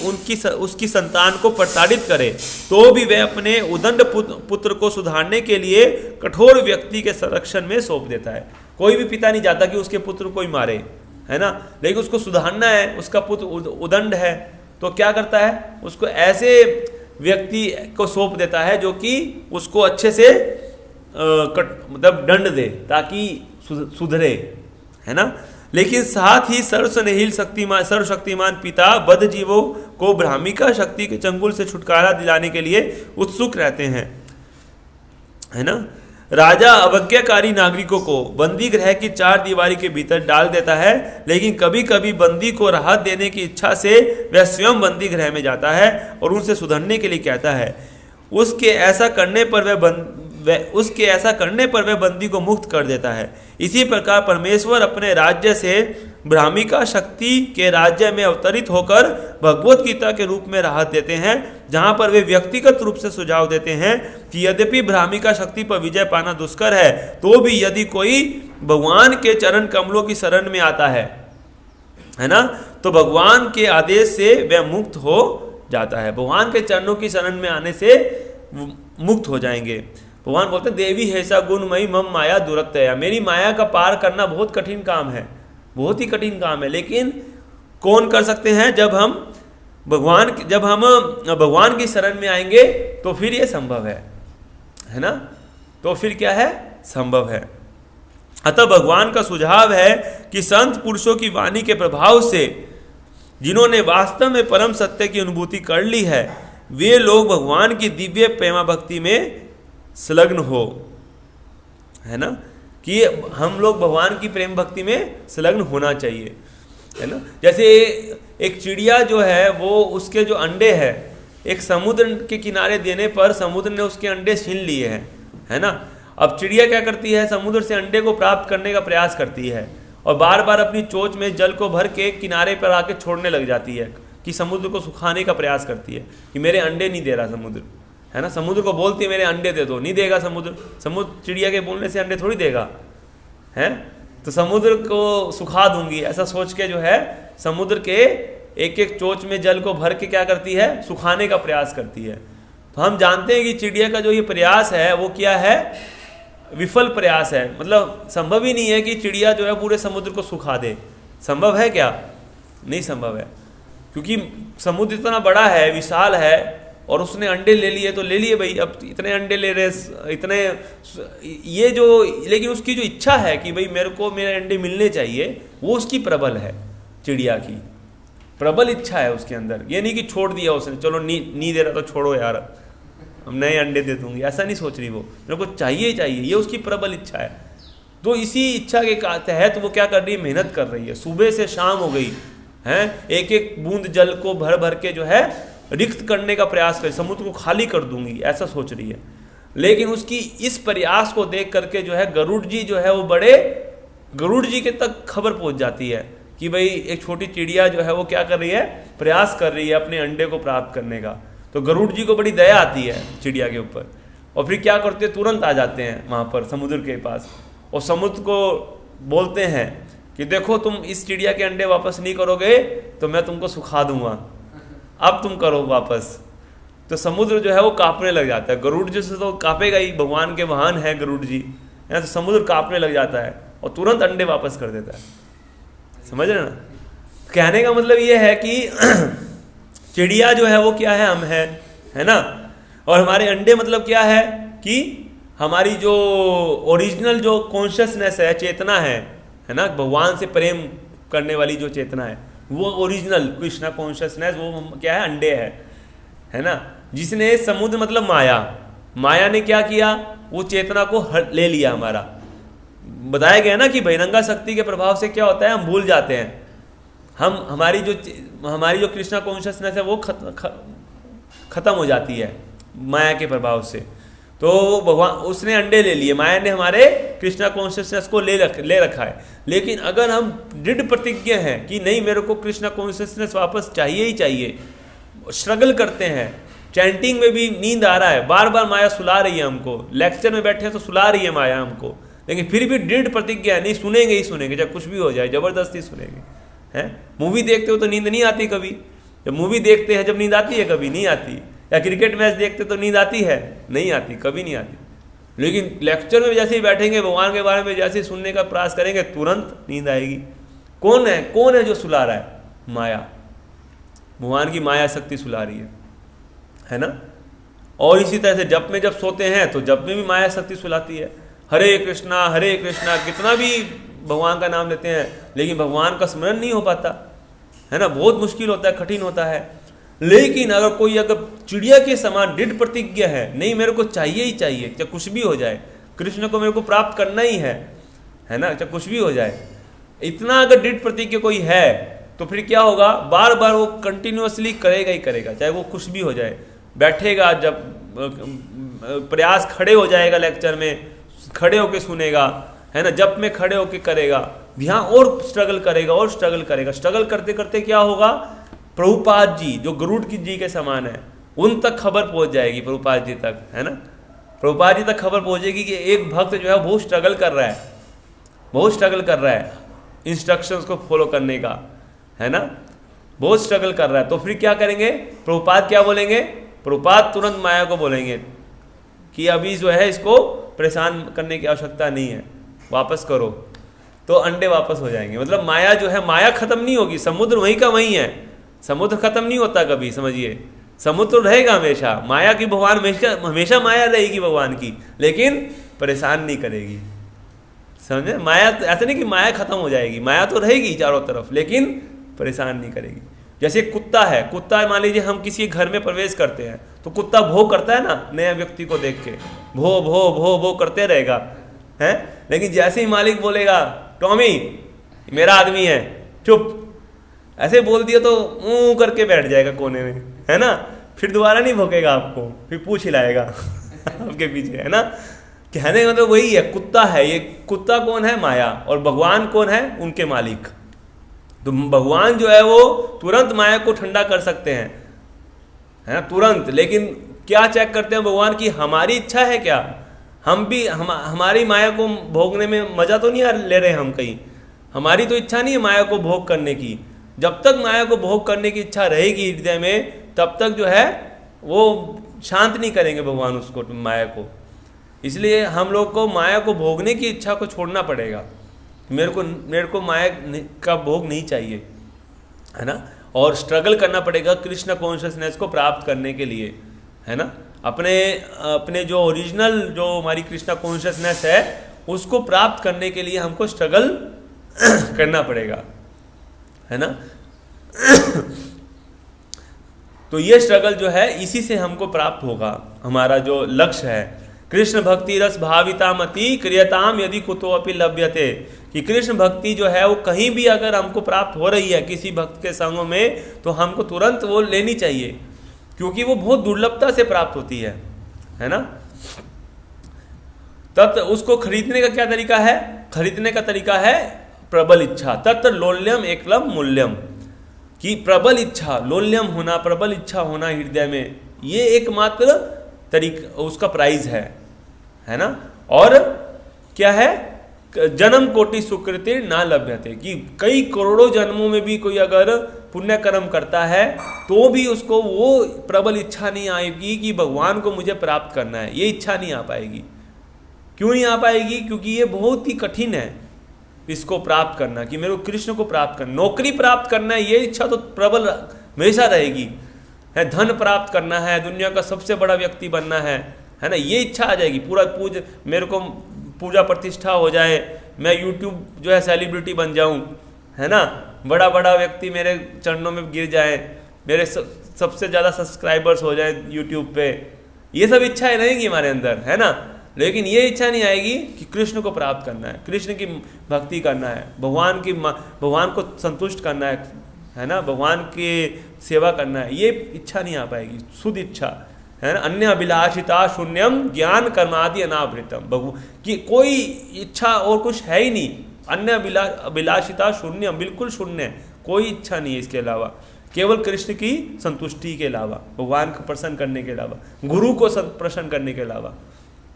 उसकी संतान को प्रताड़ित करे, तो भी वह अपने उदंड पुत्र को सुधारने के लिए कठोर व्यक्ति के संरक्षण में सौंप देता है। कोई भी पिता नहीं चाहता कि उसके पुत्र कोई मारे, है ना, लेकिन उसको सुधारना है, उसका पुत्र उदंड है, तो क्या करता है, उसको ऐसे व्यक्ति को सौंप देता है जो कि उसको अच्छे से मतलब दंड दे ताकि सुधरे, है ना। लेकिन साथ ही सर्वशक्तिमान पिता बद्ध जीवों को भ्रामिका शक्ति के चंगुल से छुटकारा दिलाने के लिए उत्सुक रहते हैं, है ना। राजा अवज्ञाकारी नागरिकों को बंदी गृह की 4 दीवारी के भीतर डाल देता है, लेकिन कभी कभी बंदी को राहत देने की इच्छा से वह स्वयं बंदी गृह में जाता है और उनसे सुधरने के लिए कहता है। उसके ऐसा करने पर वह बंदी को मुक्त कर देता है। इसी प्रकार परमेश्वर अपने राज्य से भ्रामिका शक्ति के राज्य में अवतरित होकर भगवत गीता के रूप में राहत देते हैं, जहां पर वे व्यक्तिगत रूप से सुझाव देते हैं कि यद्यपि भ्रामिका शक्ति पर विजय पाना दुष्कर है, तो भी यदि कोई भगवान के चरण कमलों की शरण में आता है ना, तो भगवान के आदेश से वह मुक्त हो जाता है। भगवान के चरणों की शरण में आने से मुक्त हो जाएंगे। भगवान बोलते हैं देवी हैसा गुणमयी मम माया दुरत्तया, मेरी माया का पार करना बहुत कठिन काम है, बहुत ही कठिन काम है, लेकिन कौन कर सकते हैं, जब हम भगवान की शरण में आएंगे तो फिर ये संभव है ना, तो फिर क्या है, संभव है। अतः भगवान का सुझाव है कि संत पुरुषों की वाणी के प्रभाव से जिन्होंने वास्तव में परम सत्य की अनुभूति कर ली है, वे लोग भगवान की दिव्य प्रेमा भक्ति में संलग्न हो, है ना, कि हम लोग भगवान की प्रेम भक्ति में संलग्न होना चाहिए, है ना। जैसे एक चिड़िया जो है वो उसके जो अंडे हैं एक समुद्र के किनारे देने पर समुद्र ने उसके अंडे छीन लिए हैं, है ना। अब चिड़िया क्या करती है, समुद्र से अंडे को प्राप्त करने का प्रयास करती है और बार बार अपनी चोंच में जल को भर के किनारे पर आके छोड़ने लग जाती है, कि समुद्र को सुखाने का प्रयास करती है कि मेरे अंडे नहीं दे रहा समुद्र, है ना। समुद्र को बोलती है मेरे अंडे दे दो, नहीं देगा समुद्र चिड़िया के बोलने से अंडे थोड़ी देगा, है। तो समुद्र को सुखा दूंगी ऐसा सोच के जो है समुद्र के एक एक चोंच में जल को भर के क्या करती है, सुखाने का प्रयास करती है। तो हम जानते हैं कि चिड़िया का जो ये प्रयास है वो क्या है, विफल प्रयास है, मतलब संभव ही नहीं है कि चिड़िया जो है पूरे समुद्र को सुखा दे। संभव है क्या, नहीं संभव है, क्योंकि समुद्र इतना बड़ा है, विशाल है, और उसने अंडे ले लिए तो ले लिए भाई, अब इतने अंडे ले रहे इतने ये जो, लेकिन उसकी जो इच्छा है कि भाई मेरे को मेरे अंडे मिलने चाहिए, वो उसकी प्रबल है, चिड़िया की प्रबल इच्छा है उसके अंदर। ये नहीं कि छोड़ दिया उसने, चलो नहीं दे रहा तो छोड़ो यार, हम नए अंडे दे दूंगी, ऐसा नहीं सोच रही वो, मेरे को चाहिए ही चाहिए, ये उसकी प्रबल इच्छा है। तो इसी इच्छा के तहत वो क्या कर रही है, मेहनत कर रही है। सुबह से शाम हो गई है, एक एक बूंद जल को भर भर के जो है रिक्त करने का प्रयास कर, समुद्र को खाली कर दूंगी ऐसा सोच रही है। लेकिन उसकी इस प्रयास को देख करके जो है गरुड़ जी जो है वो बड़े, गरुड़ जी के तक खबर पहुंच जाती है कि भाई एक छोटी चिड़िया जो है वो क्या कर रही है, प्रयास कर रही है अपने अंडे को प्राप्त करने का। तो गरुड़ जी को बड़ी दया आती है चिड़िया के ऊपर, और फिर क्या करते हैं, तुरंत आ जाते हैं वहाँ पर समुद्र के पास, और समुद्र को बोलते हैं कि देखो तुम इस चिड़िया के अंडे वापस नहीं करोगे तो मैं तुमको सुखा दूंगा, अब तुम करो वापस। तो समुद्र जो है वो कांपने लग जाता है, गरुड़ जी से तो कांपेगा ही, भगवान के वाहन है गरुड़ जी, है, तो समुद्र कांपने लग जाता है और तुरंत अंडे वापस कर देता है। समझ रहे ना, कहने का मतलब ये है कि चिड़िया जो है वो क्या है, हम है ना, और हमारे अंडे मतलब क्या है कि हमारी जो ओरिजिनल जो कॉन्शियसनेस है, चेतना है ना, भगवान से प्रेम करने वाली जो चेतना है, वो ओरिजिनल कृष्णा कॉन्शियसनेस, वो क्या है, अंडे है ना। जिसने समुद्र मतलब माया ने क्या किया, वो चेतना को ले लिया हमारा। बताया गया ना कि बहिरंगा शक्ति के प्रभाव से क्या होता है, हम भूल जाते हैं, हमारी जो कृष्णा कॉन्शियसनेस है वो खत्म हो जाती है माया के प्रभाव से। तो भगवान उसने अंडे ले लिए, माया ने हमारे कृष्णा कॉन्शियसनेस को ले रखा है। लेकिन अगर हम दृढ़ प्रतिज्ञ हैं कि नहीं मेरे को कृष्णा कॉन्शियसनेस वापस चाहिए ही चाहिए, स्ट्रगल करते हैं, चैंटिंग में भी नींद आ रहा है, बार बार माया सुला रही है हमको, लेक्चर में बैठे हैं तो सुला रही है माया हमको, लेकिन फिर भी दृढ़ प्रतिज्ञा है, नहीं सुनेंगे ही सुनेंगे, चाहे कुछ भी हो जाए, ज़बरदस्ती सुनेंगे। हैं, मूवी देखते हो तो नींद नहीं आती कभी, जब मूवी देखते हैं जब नींद आती है, कभी नहीं आती। या क्रिकेट मैच देखते तो नींद आती है, नहीं आती, कभी नहीं आती। लेकिन लेक्चर में जैसे ही बैठेंगे, भगवान के बारे में जैसे ही सुनने का प्रयास करेंगे, तुरंत नींद आएगी। कौन है जो सुला रहा है? माया, भगवान की माया शक्ति सुला रही है ना। और इसी तरह से जप में जब सोते हैं तो जप में भी माया शक्ति सुलाती है। हरे कृष्णा कितना भी भगवान का नाम लेते हैं, लेकिन भगवान का स्मरण नहीं हो पाता है ना, बहुत मुश्किल होता है, कठिन होता है। लेकिन अगर कोई अगर चिड़िया के समान दृढ़ प्रतिज्ञा है, नहीं मेरे को चाहिए ही चाहिए, चाहे कुछ भी हो जाए, कृष्ण को मेरे को प्राप्त करना ही है ना, चाहे कुछ भी हो जाए, इतना अगर दृढ़ प्रतिज्ञा कोई है तो फिर क्या होगा, बार बार वो कंटिन्यूअसली करेगा ही करेगा, चाहे वो कुछ भी हो जाए। बैठेगा, जब प्रयास खड़े हो जाएगा, लेक्चर में खड़े होके सुनेगा, है ना, जब में खड़े होके करेगा, ध्यान और स्ट्रगल करेगा। स्ट्रगल करते करते क्या होगा, प्रभुपाद जी जो गरुड़ की जी के समान है, उन तक खबर पहुंच जाएगी, प्रभुपाद जी तक, है ना। प्रभुपाद जी तक खबर पहुंचेगी कि एक भक्त जो है बहुत स्ट्रगल कर रहा है इंस्ट्रक्शंस को फॉलो करने का, है ना, बहुत स्ट्रगल कर रहा है। तो फिर क्या करेंगे, प्रभुपाद क्या बोलेंगे, प्रभुपाद तुरंत माया को बोलेंगे कि अभी जो है इसको परेशान करने की आवश्यकता नहीं है, वापस करो, तो अंडे वापस हो जाएंगे। मतलब माया जो है, माया खत्म नहीं होगी, समुद्र वहीं का वहीं है, समुद्र खत्म नहीं होता कभी, समझिए, समुद्र तो रहेगा हमेशा, माया की भगवान हमेशा माया रहेगी भगवान की, लेकिन परेशान नहीं करेगी, समझे। माया ऐसा नहीं कि माया खत्म हो जाएगी, माया तो रहेगी चारों तरफ, लेकिन परेशान नहीं करेगी। जैसे कुत्ता है, कुत्ता मान लीजिए हम किसी घर में प्रवेश करते हैं तो कुत्ता भो करता है ना, नया व्यक्ति को देख के भो भो भो भो करते रहेगा, है। लेकिन जैसे ही मालिक बोलेगा टॉमी मेरा आदमी है, चुप, ऐसे बोल दिया तो करके बैठ जाएगा कोने में, है ना, फिर दोबारा नहीं भोकेगा आपको, फिर पूछ हिलाएगा आपके पीछे, है ना। कहने का मतलब वही है, कुत्ता है ये। कुत्ता कौन है, माया, और भगवान कौन है, उनके मालिक। तो भगवान जो है वो तुरंत माया को ठंडा कर सकते हैं, है ना, तुरंत। लेकिन क्या चेक करते हैं भगवान की हमारी इच्छा है क्या, हम भी हमारी माया को भोगने में मजा तो नहीं ले रहे हम कहीं, हमारी तो इच्छा नहीं है माया को भोग करने की। जब तक माया को भोग करने की इच्छा रहेगी हृदय में, तब तक जो है वो शांत नहीं करेंगे भगवान उसको, माया को। इसलिए हम लोग को माया को भोगने की इच्छा को छोड़ना पड़ेगा। मेरे को माया का भोग नहीं चाहिए, है ना, और स्ट्रगल करना पड़ेगा कृष्ण कॉन्शियसनेस को प्राप्त करने के लिए, है ना। अपने जो ओरिजिनल जो हमारी कृष्ण कॉन्शियसनेस है उसको प्राप्त करने के लिए हमको स्ट्रगल करना पड़ेगा, है ना। तो ये स्ट्रगल जो है इसी से हमको प्राप्त होगा, हमारा जो लक्ष्य है। कृष्ण भक्ति रस भाविता मति क्रियताम यदि कुतो अपि लभ्यते, कि कृष्ण भक्ति जो है वो कहीं भी अगर हमको प्राप्त हो रही है किसी भक्त के संग में, तो हमको तुरंत वो लेनी चाहिए, क्योंकि वो बहुत दुर्लभता से प्राप्त होती है ना। तब उसको खरीदने का क्या तरीका है, खरीदने का तरीका है प्रबल इच्छा। तत्र लोल्यम एकलम मूल्यम, कि प्रबल इच्छा, लोल्यम होना, प्रबल इच्छा होना हृदय में, ये एकमात्र तरीका उसका प्राइज है ना। और क्या है, जन्म कोटि सुकृति ना लभ्यते, कि कई करोड़ों जन्मों में भी कोई अगर पुण्य कर्म करता है तो भी उसको वो प्रबल इच्छा नहीं आएगी कि भगवान को मुझे प्राप्त करना है, ये इच्छा नहीं आ पाएगी। क्यों नहीं आ पाएगी, क्योंकि ये बहुत ही कठिन है इसको प्राप्त करना, कि मेरे को कृष्ण को प्राप्त करना, नौकरी प्राप्त करना है, ये इच्छा तो प्रबल हमेशा रहेगी, है, धन प्राप्त करना है, दुनिया का सबसे बड़ा व्यक्ति बनना है ना, ये इच्छा आ जाएगी। मेरे को पूजा प्रतिष्ठा हो जाए, मैं यूट्यूब जो है सेलिब्रिटी बन जाऊं, है ना, बड़ा बड़ा व्यक्ति मेरे चरणों में गिर जाए, मेरे सबसे ज़्यादा सब्सक्राइबर्स हो जाए यूट्यूब पे, ये सब इच्छाएं रहेंगी हमारे अंदर, है ना। लेकिन ये इच्छा नहीं आएगी कि कृष्ण को प्राप्त करना है, कृष्ण की भक्ति करना है, भगवान को संतुष्ट करना है ना, भगवान की सेवा करना है, ये इच्छा नहीं आ पाएगी, शुद्ध इच्छा, है ना। अन्य अभिलाषिता शून्यम ज्ञान कर्मादि अनावृतम, कि कोई इच्छा और कुछ है ही नहीं, अन्य अभिलाषिता शून्यम, बिल्कुल शून्य, कोई इच्छा नहीं है इसके अलावा, केवल कृष्ण की संतुष्टि के अलावा, भगवान को प्रसन्न करने के अलावा, गुरु को प्रसन्न करने के अलावा,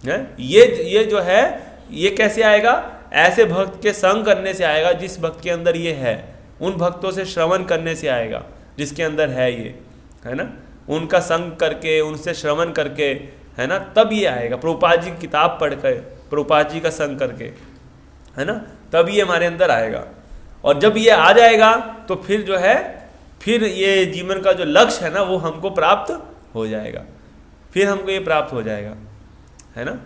है। ये जो है ये कैसे आएगा? ऐसे भक्त के संग करने से आएगा जिस भक्त के अंदर ये है, उन भक्तों से श्रवण करने से आएगा जिसके अंदर है ये, है ना, उनका संग करके, उनसे श्रवण करके, है ना, तब ये आएगा। प्रभुपाद जी की किताब पढ़ कर, प्रभुपाद जी का संग करके, है ना, तब ये हमारे अंदर आएगा। और जब ये आ जाएगा तो फिर जो है, फिर ये जीवन का जो लक्ष्य है ना वो हमको प्राप्त हो जाएगा, फिर हमको ये प्राप्त हो जाएगा, है ना।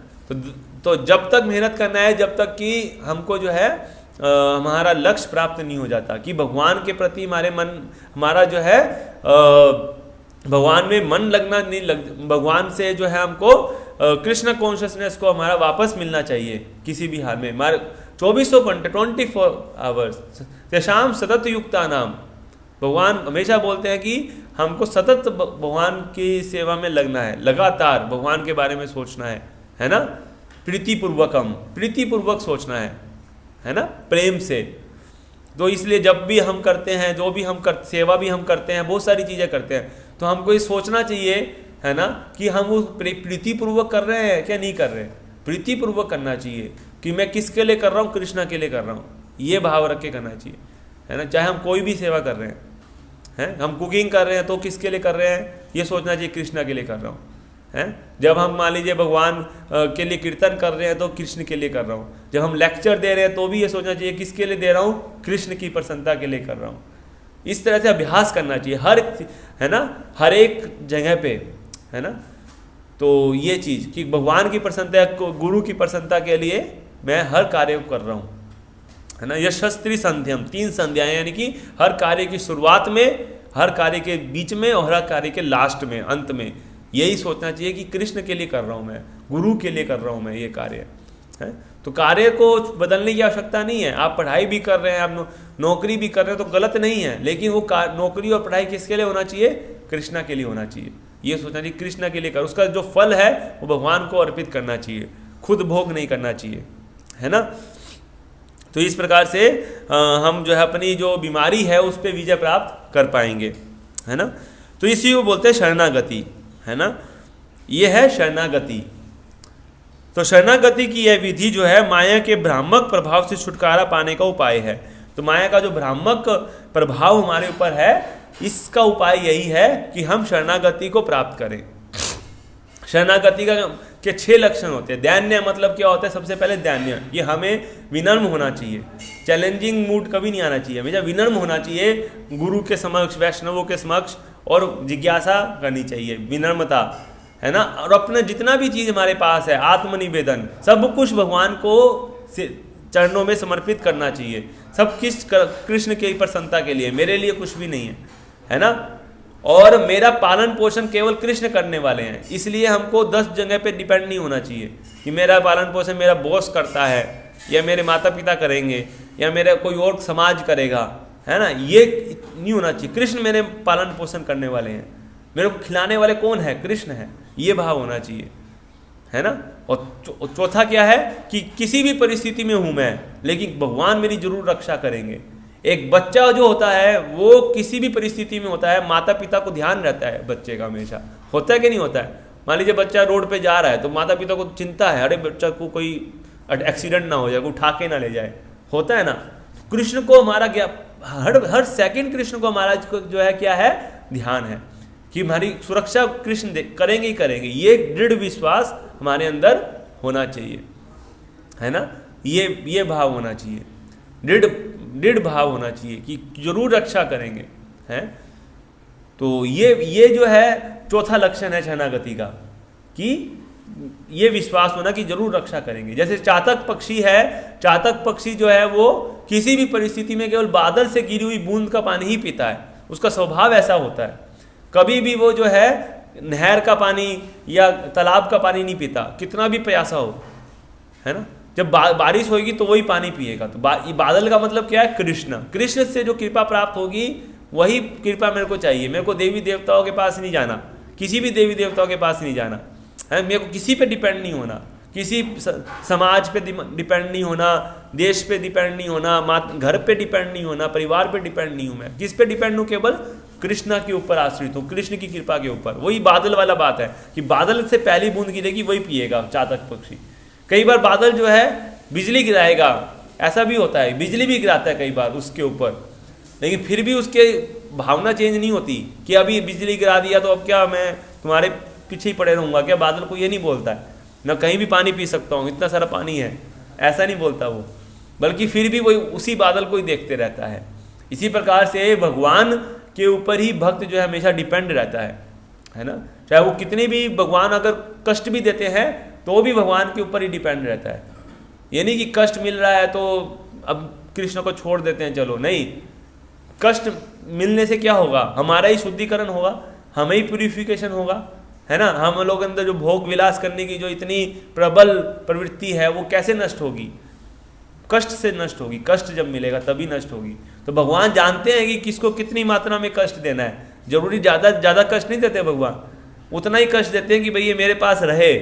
तो जब तक मेहनत करना है, जब तक कि हमको जो है हमारा लक्ष्य प्राप्त नहीं हो जाता, कि भगवान के प्रति हमारा जो है भगवान में मन लगना नहीं भगवान से जो है हमको कृष्ण कॉन्शियसनेस को हमारा वापस मिलना चाहिए किसी भी हाल में। हमारे 24 घंटे 24 आवर्स तेषाम सतत युक्ता नाम, भगवान हमेशा बोलते हैं कि हमको सतत भगवान की सेवा में लगना है, लगातार भगवान के बारे में सोचना है ना, प्रीतिपूर्वक सोचना है ना, प्रेम से। तो इसलिए जब भी हम करते हैं, जो भी हम सेवा भी हम करते हैं, बहुत सारी चीज़ें करते हैं, तो हमको ये सोचना चाहिए, है ना, कि हम वो प्रीतिपूर्वक कर रहे हैं क्या नहीं कर रहे हैं। प्रीतिपूर्वक करना चाहिए कि मैं किसके लिए कर रहा हूँ, कृष्णा के लिए कर रहा हूँ, ये भाव रख के करना चाहिए, है ना। चाहे हम कोई भी सेवा कर रहे हैं, हम कुकिंग कर रहे हैं तो किसके लिए कर रहे हैं, ये सोचना चाहिए कृष्णा के लिए कर रहा हूँ, हैं। जब हम मान लीजिए भगवान के लिए कीर्तन कर रहे हैं तो कृष्ण के लिए कर रहा हूँ। जब हम लेक्चर दे रहे हैं तो भी ये सोचना चाहिए किसके लिए दे रहा हूँ, कृष्ण की प्रसन्नता के लिए कर रहा हूँ। इस तरह से अभ्यास करना चाहिए हर एक जगह पे, है ना। तो ये चीज़ कि भगवान की प्रसन्नता, गुरु की प्रसन्नता के लिए मैं हर कार्य को कर रहा हूँ, है ना। यशस्त्री संध्यम, 3 संध्याएं, यानी कि हर कार्य की शुरुआत में, हर कार्य के बीच में और हर कार्य के लास्ट में, अंत में यही सोचना चाहिए कि कृष्ण के लिए कर रहा हूँ मैं, गुरु के लिए कर रहा हूँ मैं ये कार्य, है। तो कार्य को बदलने की आवश्यकता नहीं है। आप पढ़ाई भी कर रहे हैं, आप नौकरी भी कर रहे हैं तो गलत नहीं है, लेकिन वो नौकरी और पढ़ाई किसके लिए होना चाहिए, कृष्णा के लिए होना चाहिए। ये सोचना चाहिए कृष्णा के लिए कर, उसका जो फल है वो भगवान को अर्पित करना चाहिए, खुद भोग नहीं करना चाहिए, है ना। तो इस प्रकार से हम जो है अपनी जो बीमारी है उस पर विजय प्राप्त कर पाएंगे, है ना। तो इसी को बोलते हैं शरणागति, है ना। ये है शरणागति। तो शरणागति की यह विधि जो है माया के भ्रामक प्रभाव से छुटकारा पाने का उपाय है। तो माया का जो भ्रामक प्रभाव हमारे ऊपर है, इसका उपाय यही है कि हम शरणागति को प्राप्त करें। शरणागति के 6 लक्षण होते हैं। दैन्य मतलब क्या होता है, सबसे पहले दैन्य, ये हमें विनम्र होना चाहिए, चैलेंजिंग मूड कभी नहीं आना चाहिए, हमेशा विनम्र होना चाहिए गुरु के समक्ष, वैष्णवों के समक्ष, और जिज्ञासा करनी चाहिए, विनम्रता, है ना। और अपना जितना भी चीज़ हमारे पास है, आत्मनिवेदन, सब कुछ भगवान को चरणों में समर्पित करना चाहिए, सब कुछ कृष्ण की प्रसन्नता के लिए, मेरे लिए कुछ भी नहीं है ना। और मेरा पालन पोषण केवल कृष्ण करने वाले हैं, इसलिए हमको 10 जगह पे डिपेंड नहीं होना चाहिए कि मेरा पालन पोषण मेरा बॉस करता है, या मेरे माता पिता करेंगे, या मेरा कोई और समाज करेगा, है ना। ये नहीं होना चाहिए, कृष्ण मेरे पालन पोषण करने वाले हैं, मेरे को खिलाने वाले कौन है, कृष्ण है, ये भाव होना चाहिए, है ना। और चौथा क्या है कि किसी भी परिस्थिति में हूँ मैं, लेकिन भगवान मेरी जरूर रक्षा करेंगे। एक बच्चा जो होता है वो किसी भी परिस्थिति में होता है, माता पिता को ध्यान रहता है बच्चे का, हमेशा होता है कि नहीं होता है। मान लीजिए बच्चा रोड पे जा रहा है तो माता पिता को चिंता है, अरे बच्चा को कोई एक्सीडेंट ना हो जाए, कोई उठा के ना ले जाए, होता है ना। कृष्ण को हमारा क्या, हर सेकंड कृष्ण को हमारा जो है क्या है, ध्यान है कि हमारी सुरक्षा कृष्ण करेंगे ही करेंगे। ये दृढ़ विश्वास हमारे अंदर होना चाहिए, है ना। ये भाव होना चाहिए, दृढ़ भाव होना चाहिए कि जरूर रक्षा करेंगे, हैं। तो ये जो है चौथा लक्षण है शरणागति का, कि ये विश्वास होना कि जरूर रक्षा करेंगे। जैसे चातक पक्षी है, चातक पक्षी जो है वो किसी भी परिस्थिति में केवल बादल से गिरी हुई बूंद का पानी ही पीता है, उसका स्वभाव ऐसा होता है। कभी भी वो जो है नहर का पानी या तालाब का पानी नहीं पीता, कितना भी प्यासा हो, है ना। जब बारिश होगी तो वही पानी पिएगा। तो बादल का मतलब क्या है, कृष्ण से जो कृपा प्राप्त होगी वही कृपा मेरे को चाहिए। मेरे को देवी देवताओं के पास नहीं जाना, किसी भी देवी देवताओं के पास नहीं जाना है, मेरे को किसी पे डिपेंड नहीं होना, किसी समाज पे डिपेंड नहीं होना, देश पे डिपेंड नहीं होना, घर पे डिपेंड नहीं होना, परिवार पे डिपेंड नहीं हूँ मैं। किस पे डिपेंड हूँ, केवल कृष्णा के ऊपर आश्रित हूँ, कृष्ण की कृपा के ऊपर। वही बादल वाला बात है कि बादल से पहली बूंद गिरेगी वही पिएगा चातक पक्षी। कई बार बादल जो है बिजली गिराएगा, ऐसा भी होता है, बिजली भी गिराता है कई बार उसके ऊपर, लेकिन फिर भी उसके भावना चेंज नहीं होती कि अभी बिजली गिरा दिया तो अब क्या मैं तुम्हारे पीछे ही पड़े रहूँगा क्या। बादल को ये नहीं बोलता है, मैं कहीं भी पानी पी सकता हूँ, इतना सारा पानी है, ऐसा नहीं बोलता वो, बल्कि फिर भी वही उसी बादल को ही देखते रहता है। इसी प्रकार से भगवान के ऊपर ही भक्त जो है हमेशा डिपेंड रहता है ना। चाहे वो कितने भी भगवान अगर कष्ट भी देते हैं तो भी भगवान के ऊपर ही डिपेंड रहता है। ये नहीं कि कष्ट मिल रहा है तो अब कृष्ण को छोड़ देते हैं, चलो नहीं, कष्ट मिलने से क्या होगा, हमारा ही शुद्धिकरण होगा, हमें ही प्यूरिफिकेशन होगा, है ना। हम लोग अंदर जो भोग विलास करने की जो इतनी प्रबल प्रवृत्ति है वो कैसे नष्ट होगी, कष्ट से नष्ट होगी। कष्ट जब मिलेगा तभी नष्ट होगी। तो भगवान जानते हैं कि किसको कितनी मात्रा में कष्ट देना है। जरूरी ज़्यादा कष्ट नहीं देते भगवान, उतना ही कष्ट देते हैं कि भाई ये मेरे पास रहे,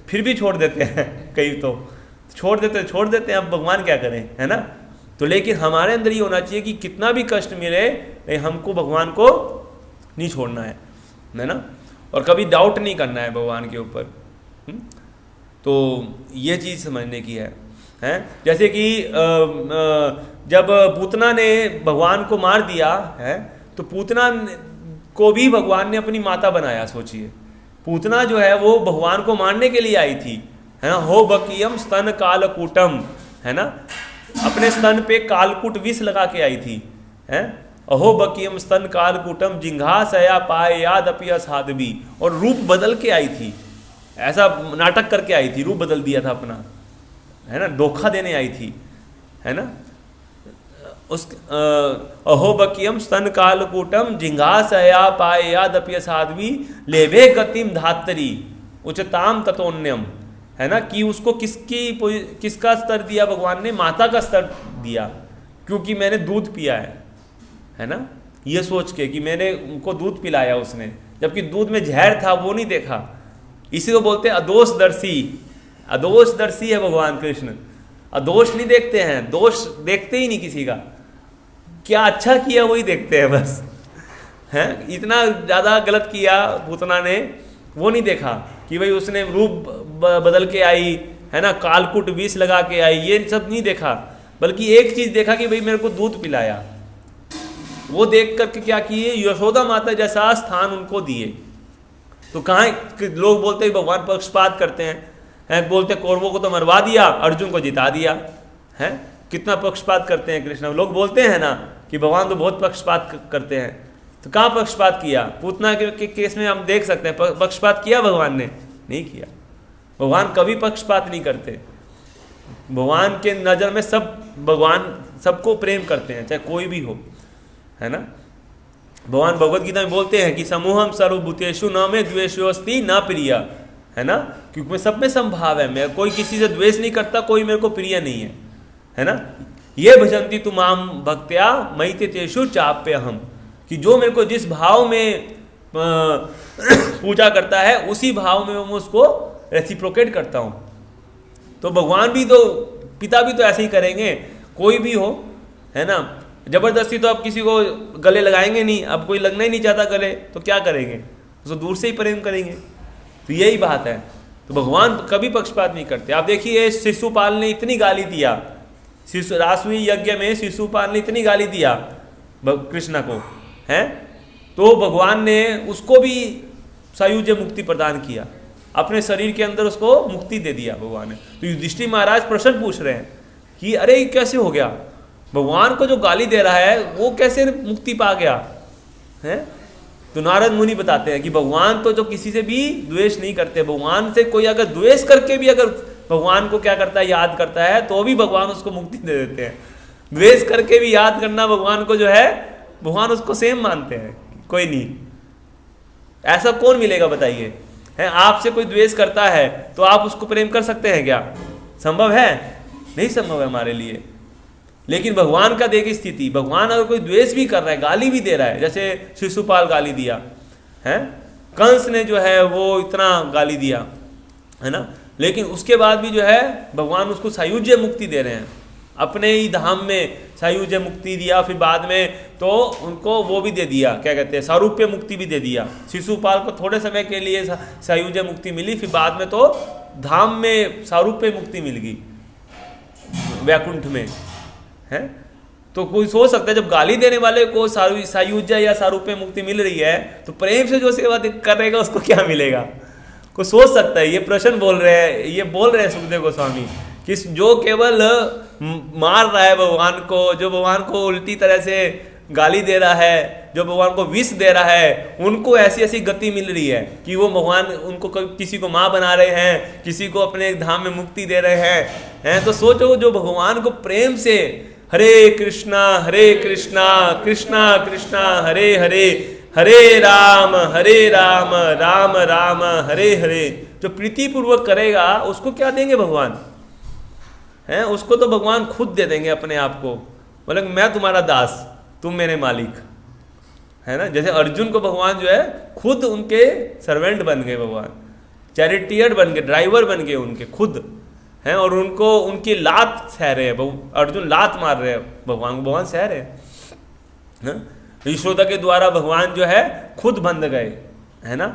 फिर भी छोड़ देते हैं कई तो छोड़ देते हैं। अब भगवान क्या करें, है ना। तो लेकिन हमारे अंदर ये होना चाहिए कि कितना भी कष्ट मिले लेकिन हमको भगवान को नहीं छोड़ना है ना, और कभी डाउट नहीं करना है भगवान के ऊपर। तो ये चीज़ समझने की है। जैसे कि जब पूतना ने भगवान को मार दिया है तो पूतना को भी भगवान ने अपनी माता बनाया। सोचिए, पूतना जो है वो भगवान को मारने के लिए आई थी, है ना। हो बकियम स्तन कालकूटम, है ना, अपने स्तन पे कालकूट विष लगा के आई थी, है। अहो बकियम स्तन कालकूटम जिंघासया पाए याद अपि असाध्वी, और रूप बदल के आई थी, ऐसा नाटक करके आई थी, रूप बदल दिया था अपना, है ना, धोखा देने आई थी, है ना। उस अहो बकियम स्तन कालकूटम जिंघासया पाए याद अपि असाध्वी लेभे गतिम धात्री उच्चताम ततोन्यम, है ना, कि उसको किसका स्तर दिया भगवान ने, माता का स्तर दिया, क्योंकि मैंने दूध पिया है ना। ये सोच के कि मैंने उनको दूध पिलाया उसने, जबकि दूध में जहर था वो नहीं देखा। इसी को बोलते हैं अदोषदर्शी। अदोषदर्शी है भगवान कृष्ण, अदोष नहीं देखते हैं, दोष देखते ही नहीं किसी का, क्या अच्छा किया वही देखते हैं बस, हैं। इतना ज़्यादा गलत किया पूतना ने, वो नहीं देखा कि भाई उसने रूप बदल के आई, है ना, कालकूट विष लगा के आई, ये सब नहीं देखा, बल्कि एक चीज़ देखा कि भाई मेरे को दूध पिलाया। वो देख करके क्या किए, यशोदा माता जैसा स्थान उनको दिए। तो कहाँ लोग बोलते हैं भगवान पक्षपात करते हैं, बोलते कौरवों को तो मरवा दिया, अर्जुन को जिता दिया, है। कितना पक्षपात करते हैं कृष्ण। लोग बोलते हैं ना कि भगवान तो बहुत पक्षपात करते हैं, तो कहाँ पक्षपात किया। पूतना के केस में हम देख सकते हैं पक्षपात किया भगवान ने, नहीं किया। भगवान कभी पक्षपात नहीं करते। भगवान के नज़र में सब, भगवान सबको प्रेम करते हैं, चाहे कोई भी हो, है ना। भगवान भगवत गीता में बोलते हैं कि समूहम सर्वभूतेषु न मे द्वेषोस्ति न प्रिय, है ना, क्योंकि मैं सब में समभाव है, मैं कोई किसी से द्वेष नहीं करता, कोई मेरे को प्रिय नहीं है ना। ये भजंती तुमाम भक्त्या मयि तेषु चाप्य हम, कि जो मेरे को जिस भाव में पूजा करता है उसी भाव में मैं उसको रेसिप्रोकेट करता हूँ। तो भगवान भी तो, पिता भी तो ऐसे ही करेंगे, कोई भी हो, है ना। जबरदस्ती तो आप किसी को गले लगाएंगे नहीं, अब कोई लगना ही नहीं चाहता गले, तो क्या करेंगे, उसको दूर से ही प्रेम करेंगे। तो यही बात है। तो भगवान कभी पक्षपात नहीं करते। आप देखिए शिशुपाल ने इतनी गाली दिया, रासुई यज्ञ में शिशुपाल ने इतनी गाली दिया कृष्ण को, है, तो भगवान ने उसको भी सायुज्य मुक्ति प्रदान किया, अपने शरीर के अंदर उसको मुक्ति दे दिया भगवान ने। तो युधिष्ठिर महाराज प्रश्न पूछ रहे हैं कि अरे ये कैसे हो गया, भगवान को जो गाली दे रहा है वो कैसे मुक्ति पा गया है। तो नारद मुनि बताते हैं कि भगवान तो जो किसी से भी द्वेष नहीं करते, भगवान से कोई अगर द्वेष करके भी अगर भगवान को क्या करता है, याद करता है, तो भी भगवान उसको मुक्ति दे देते हैं। द्वेष करके भी याद करना भगवान को जो है, भगवान उसको सेम मानते हैं, कोई नहीं। ऐसा कौन मिलेगा बताइए, है। आपसे कोई द्वेष करता है तो आप उसको प्रेम कर सकते हैं क्या, संभव है? नहीं संभव है हमारे लिए। लेकिन भगवान का देखिए स्थिति, भगवान अगर कोई द्वेष भी कर रहा है, गाली भी दे रहा है, जैसे शिशुपाल गाली दिया है, कंस ने जो है वो इतना गाली दिया, है ना, लेकिन उसके बाद भी जो है भगवान उसको सायुज्य मुक्ति दे रहे हैं, अपने ही धाम में सायुज्य मुक्ति दिया। फिर बाद में तो उनको वो भी दे दिया, क्या कहते हैं, सारूप्य मुक्ति भी दे दिया। शिशुपाल को थोड़े समय के लिए सायुज्य मुक्ति मिली, फिर बाद में तो धाम में सारूप्य मुक्ति मिल गई, वैकुंठ में है। तो कोई सोच सकता है जब गाली देने वाले को सायुज्य या सारूप्य मुक्ति मिल रही है तो प्रेम से जो सेवा करेगा उसको क्या मिलेगा? कोई सोच सकता है। ये प्रश्न बोल रहे हैं, ये बोल रहे हैं सुखदेव गोस्वामी कि जो केवल मार रहा है भगवान को, जो भगवान को उल्टी तरह से गाली दे रहा है, जो भगवान को विष दे रहा है, उनको ऐसी ऐसी गति मिल रही है कि वो भगवान उनको किसी को माँ बना रहे हैं, किसी को अपने धाम में मुक्ति दे रहे हैं। तो सोचो जो भगवान को प्रेम से हरे कृष्णा कृष्णा कृष्णा हरे हरे, हरे राम राम राम हरे हरे, जो प्रीतिपूर्वक करेगा उसको क्या देंगे भगवान? हैं, उसको तो भगवान खुद दे देंगे अपने आप को। मतलब मैं तुम्हारा दास, तुम मेरे मालिक, है ना। जैसे अर्जुन को भगवान जो है खुद उनके सर्वेंट बन गए, भगवान चैरिटियर बन गए, ड्राइवर बन गए उनके खुद हैं, और उनको उनकी लात सह रहे हैं। अर्जुन लात मार रहे हैं भगवान को, भगवान सह रहे हैं। यशोदा के द्वारा भगवान जो है खुद बंध गए, है ना,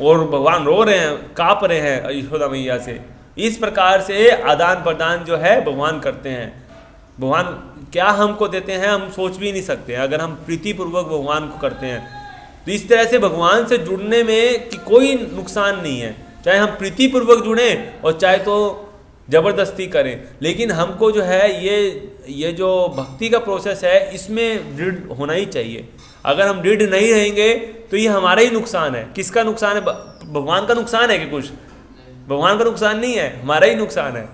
और भगवान रो रहे हैं, काँप रहे हैं यशोदा मैया से। इस प्रकार से आदान प्रदान जो है भगवान करते हैं। भगवान क्या हमको देते हैं हम सोच भी नहीं सकते अगर हम प्रीतिपूर्वक भगवान को करते हैं। तो इस तरह से भगवान से जुड़ने में कि कोई नुकसान नहीं है, चाहे हम प्रीतिपूर्वक जुड़ें और चाहे तो ज़बरदस्ती करें। लेकिन हमको जो है ये जो भक्ति का प्रोसेस है इसमें दृढ़ होना ही चाहिए। अगर हम दृढ़ नहीं रहेंगे तो ये हमारा ही नुकसान है। किसका नुकसान है? भगवान का नुकसान है कि कुछ? भगवान का नुकसान नहीं है, हमारा ही नुकसान है।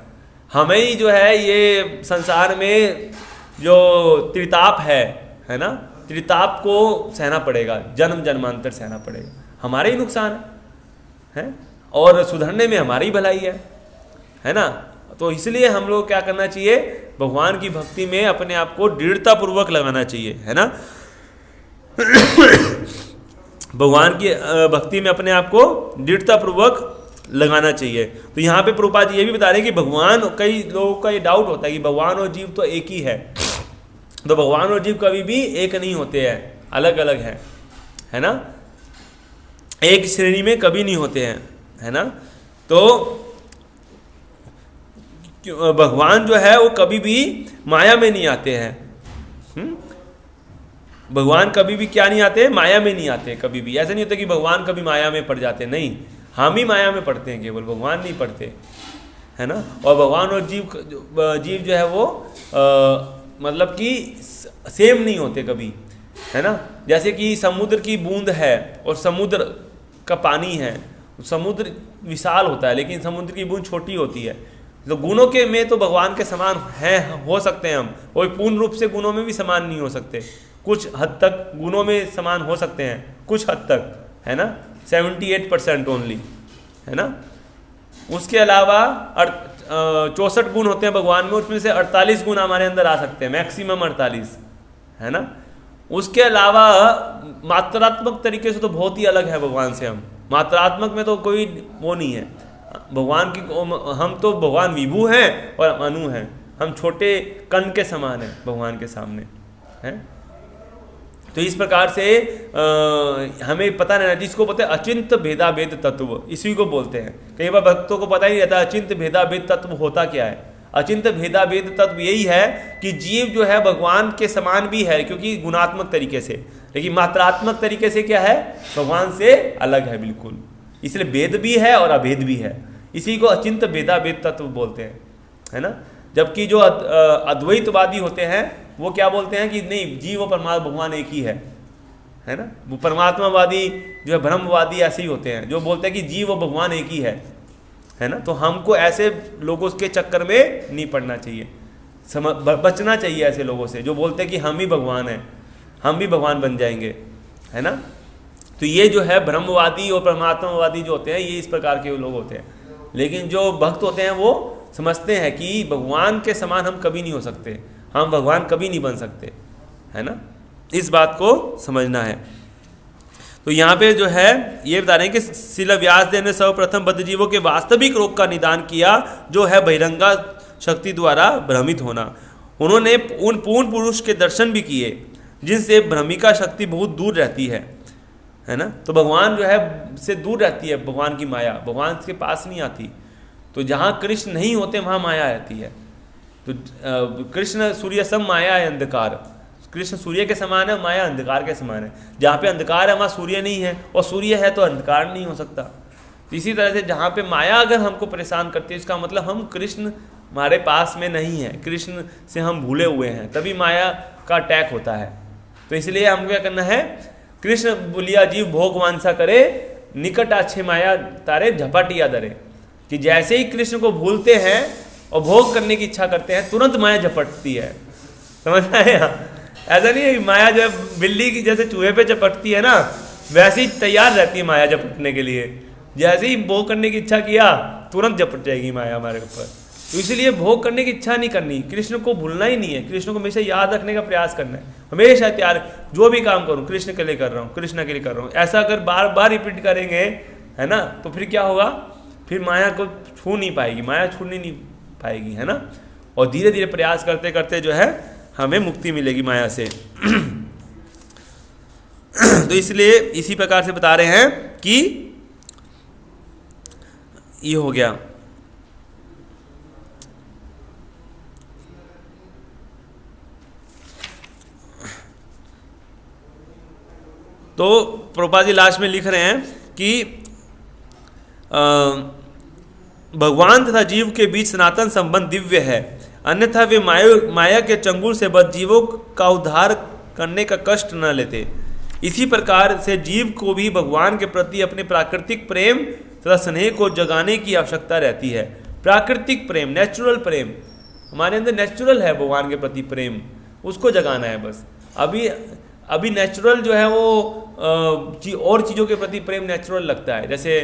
हमें ही जो है ये संसार में जो त्रिताप है ना, त्रिताप को सहना पड़ेगा, जन्म जन्मांतर सहना पड़ेगा, हमारा ही नुकसान है और सुधरने में हमारी ही भलाई है ना। तो इसलिए हम लोग क्या करना चाहिए? भगवान की भक्ति में अपने आप को दृढ़तापूर्वक लगाना चाहिए, है ना। भगवान की भक्ति में अपने आप को दृढ़तापूर्वक लगाना चाहिए। तो यहाँ पे प्रभुपाद जी ये भी बता रहे हैं कि भगवान, कई लोगों का ये डाउट होता है कि भगवान और जीव तो एक ही है। तो भगवान और जीव कभी भी एक नहीं होते हैं, अलग अलग हैं, है ना, एक श्रेणी में कभी नहीं होते हैं, है ना। तो भगवान जो है वो कभी भी माया में नहीं आते हैं। भगवान कभी भी क्या नहीं आते? माया में नहीं आते कभी भी। ऐसा नहीं होता कि भगवान कभी माया में पड़ जाते, नहीं, हम ही माया में पढ़ते हैं, केवल भगवान नहीं पढ़ते, है ना। और भगवान और जीव जो है वो मतलब कि सेम नहीं होते कभी, है ना। जैसे कि समुद्र की बूंद है और समुद्र का पानी है, समुद्र विशाल होता है लेकिन समुद्र की बूंद छोटी होती है। तो गुणों के में तो भगवान के समान हैं, हो सकते हैं हम, और पूर्ण रूप से गुणों में भी समान नहीं हो सकते। कुछ हद तक गुणों में समान हो सकते हैं, कुछ हद तक, है ना, 78% ओनली, है ना। उसके अलावा 64 गुण होते हैं भगवान में, उसमें से 48 गुण हमारे अंदर आ सकते हैं, मैक्सिमम 48, है ना। उसके अलावा मात्रात्मक तरीके से तो बहुत ही अलग है भगवान से हम। मात्रात्मक में तो कोई वो नहीं है भगवान की। हम तो भगवान विभु हैं और अनु हैं, हम छोटे कण के समान हैं भगवान के सामने, हैं। तो इस प्रकार से हमें पता नहीं, जिसको बोलते हैं अचिंत भेदा भेद तत्व, इसी को बोलते हैं। कई बार भक्तों को पता ही नहीं रहता अचिंत भेदा भेद तत्व होता क्या है। अचिंत भेदा भेद तत्व यही है कि जीव जो है भगवान के समान भी है क्योंकि गुणात्मक तरीके से, लेकिन मात्रात्मक तरीके से क्या है? भगवान से अलग है बिल्कुल। इसलिए भेद भी है और अभेद भी है, इसी को अचिंत भेदा भेद तत्व बोलते हैं, है ना। जबकि जो अद्वैतवादी होते हैं वो क्या बोलते हैं कि नहीं, जीव और परमात्मा भगवान एक ही है ना। वो परमात्मावादी जो है, ब्रह्मवादी ऐसे ही होते हैं जो बोलते हैं कि जीव और भगवान एक ही है ना। तो हमको ऐसे लोगों के चक्कर में नहीं पड़ना चाहिए, बचना चाहिए ऐसे लोगों से जो बोलते हैं कि हम ही भगवान हैं, हम भी भगवान बन जाएंगे, है ना। तो ये जो है ब्रह्मवादी और परमात्मावादी जो होते हैं, ये इस प्रकार के लोग होते हैं। लेकिन जो भक्त होते हैं वो समझते हैं कि भगवान के समान हम कभी नहीं हो सकते, हम भगवान कभी नहीं बन सकते, है ना। इस बात को समझना है। तो यहाँ पे जो है ये बता रहे हैं कि श्रील व्यासदेव ने सर्वप्रथम बद्ध जीवों के वास्तविक रोग का निदान किया, जो है बहिरंगा शक्ति द्वारा भ्रमित होना। उन्होंने उन पूर्ण पुरुष के दर्शन भी किए जिनसे भ्रमिका शक्ति बहुत दूर रहती है ना। तो भगवान जो है से दूर रहती है भगवान की माया, भगवान के पास नहीं आती। तो जहाँ कृष्ण नहीं होते वहाँ माया रहती है तो कृष्ण सूर्य सम माया है अंधकार, कृष्ण सूर्य के समान है, माया अंधकार के समान है। जहाँ पे अंधकार है वहाँ सूर्य नहीं है, और सूर्य है तो अंधकार नहीं हो सकता। तो इसी तरह से जहाँ पे माया अगर हमको परेशान करती है, इसका मतलब हम कृष्ण हमारे पास में नहीं है, कृष्ण से हम भूले हुए हैं, तभी माया का अटैक होता है। तो इसलिए हमको क्या करना है, कृष्ण बोलिया जीव भोग वांछा करे, निकट अच्छे माया तारे झपाटिया दरे, कि जैसे ही कृष्ण को भूलते हैं और भोग करने की इच्छा करते हैं, तुरंत माया झपटती है। समझ आए? ऐसा नहीं है माया जब बिल्ली की जैसे चूहे पे झपटती है ना, वैसे ही तैयार रहती है माया झपटने के लिए। जैसे ही भोग करने की इच्छा किया, तुरंत झपट जाएगी माया हमारे ऊपर। तो इसलिए भोग करने की इच्छा नहीं करनी, कृष्ण को भूलना ही नहीं है, कृष्ण को हमेशा याद रखने का प्रयास करना है। हमेशा तैयार, जो भी काम करूँ कृष्ण के लिए कर रहा हूँ, कृष्ण के लिए कर रहा हूँ, ऐसा अगर बार बार रिपीट करेंगे, है ना, तो फिर क्या होगा, फिर माया को छू नहीं पाएगी, माया छूनी नहीं पाएगी, है ना। और धीरे धीरे प्रयास करते करते जो है हमें मुक्ति मिलेगी माया से। तो इसलिए इसी प्रकार से बता रहे हैं कि ये हो गया। तो प्रभुपाद जी लास्ट में लिख रहे हैं कि भगवान तथा जीव के बीच सनातन संबंध दिव्य है, अन्यथा वे माया के चंगुल से बद्ध जीवों का उद्धार करने का कष्ट न लेते। इसी प्रकार से जीव को भी भगवान के प्रति अपने प्राकृतिक प्रेम तथा स्नेह को जगाने की आवश्यकता रहती है। प्राकृतिक प्रेम, नेचुरल प्रेम, हमारे अंदर नेचुरल है भगवान के प्रति प्रेम, उसको जगाना है बस। अभी नेचुरल जो है वो और चीज़ों के प्रति प्रेम नेचुरल लगता है, जैसे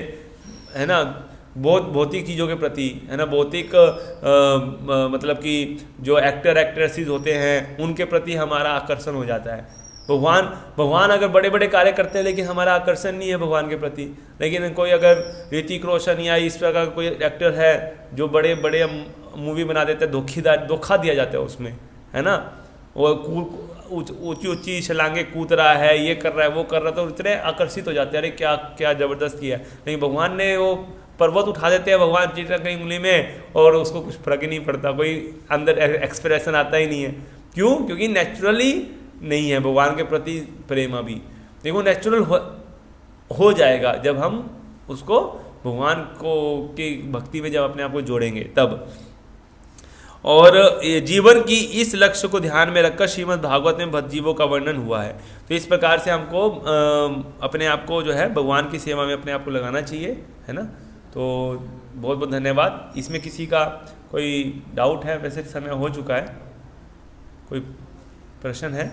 है ना भौतिक चीज़ों के प्रति, है ना, भौतिक मतलब कि जो एक्टर एक्ट्रेसेस होते हैं उनके प्रति हमारा आकर्षण हो जाता है। भगवान अगर बड़े बड़े कार्य करते हैं लेकिन हमारा आकर्षण नहीं है भगवान के प्रति। लेकिन कोई अगर ऋतिक रोशन या इस प्रकार का कोई एक्टर है जो बड़े बड़े मूवी बना देते हैं, धोखा दिया जाता है उसमें, है ना, वो ऊंची ऊंची छलांगे कूद रहा है, ये कर रहा है, वो कर रहा है, तो इतने आकर्षित हो जाते हैं, अरे क्या क्या ज़बरदस्त किया है। लेकिन भगवान ने वो पर्वत उठा देते हैं भगवान जी कहीं उंगली में, और उसको कुछ फर्क ही नहीं पड़ता, कोई अंदर एक्सप्रेशन आता ही नहीं है। क्यों? क्योंकि नेचुरली नहीं है भगवान के प्रति प्रेम अभी। देखो नेचुरल हो जाएगा जब हम उसको भगवान को की भक्ति में जब अपने आप को जोड़ेंगे तब। और जीवन की इस लक्ष्य को ध्यान में रखकर श्रीमद् भागवत में भक्त जीवों का वर्णन हुआ है। तो इस प्रकार से हमको अपने आप को जो है भगवान की सेवा में अपने आप को लगाना चाहिए, है ना। तो बहुत बहुत धन्यवाद। इसमें किसी का कोई डाउट है? वैसे समय हो चुका है, कोई प्रश्न है?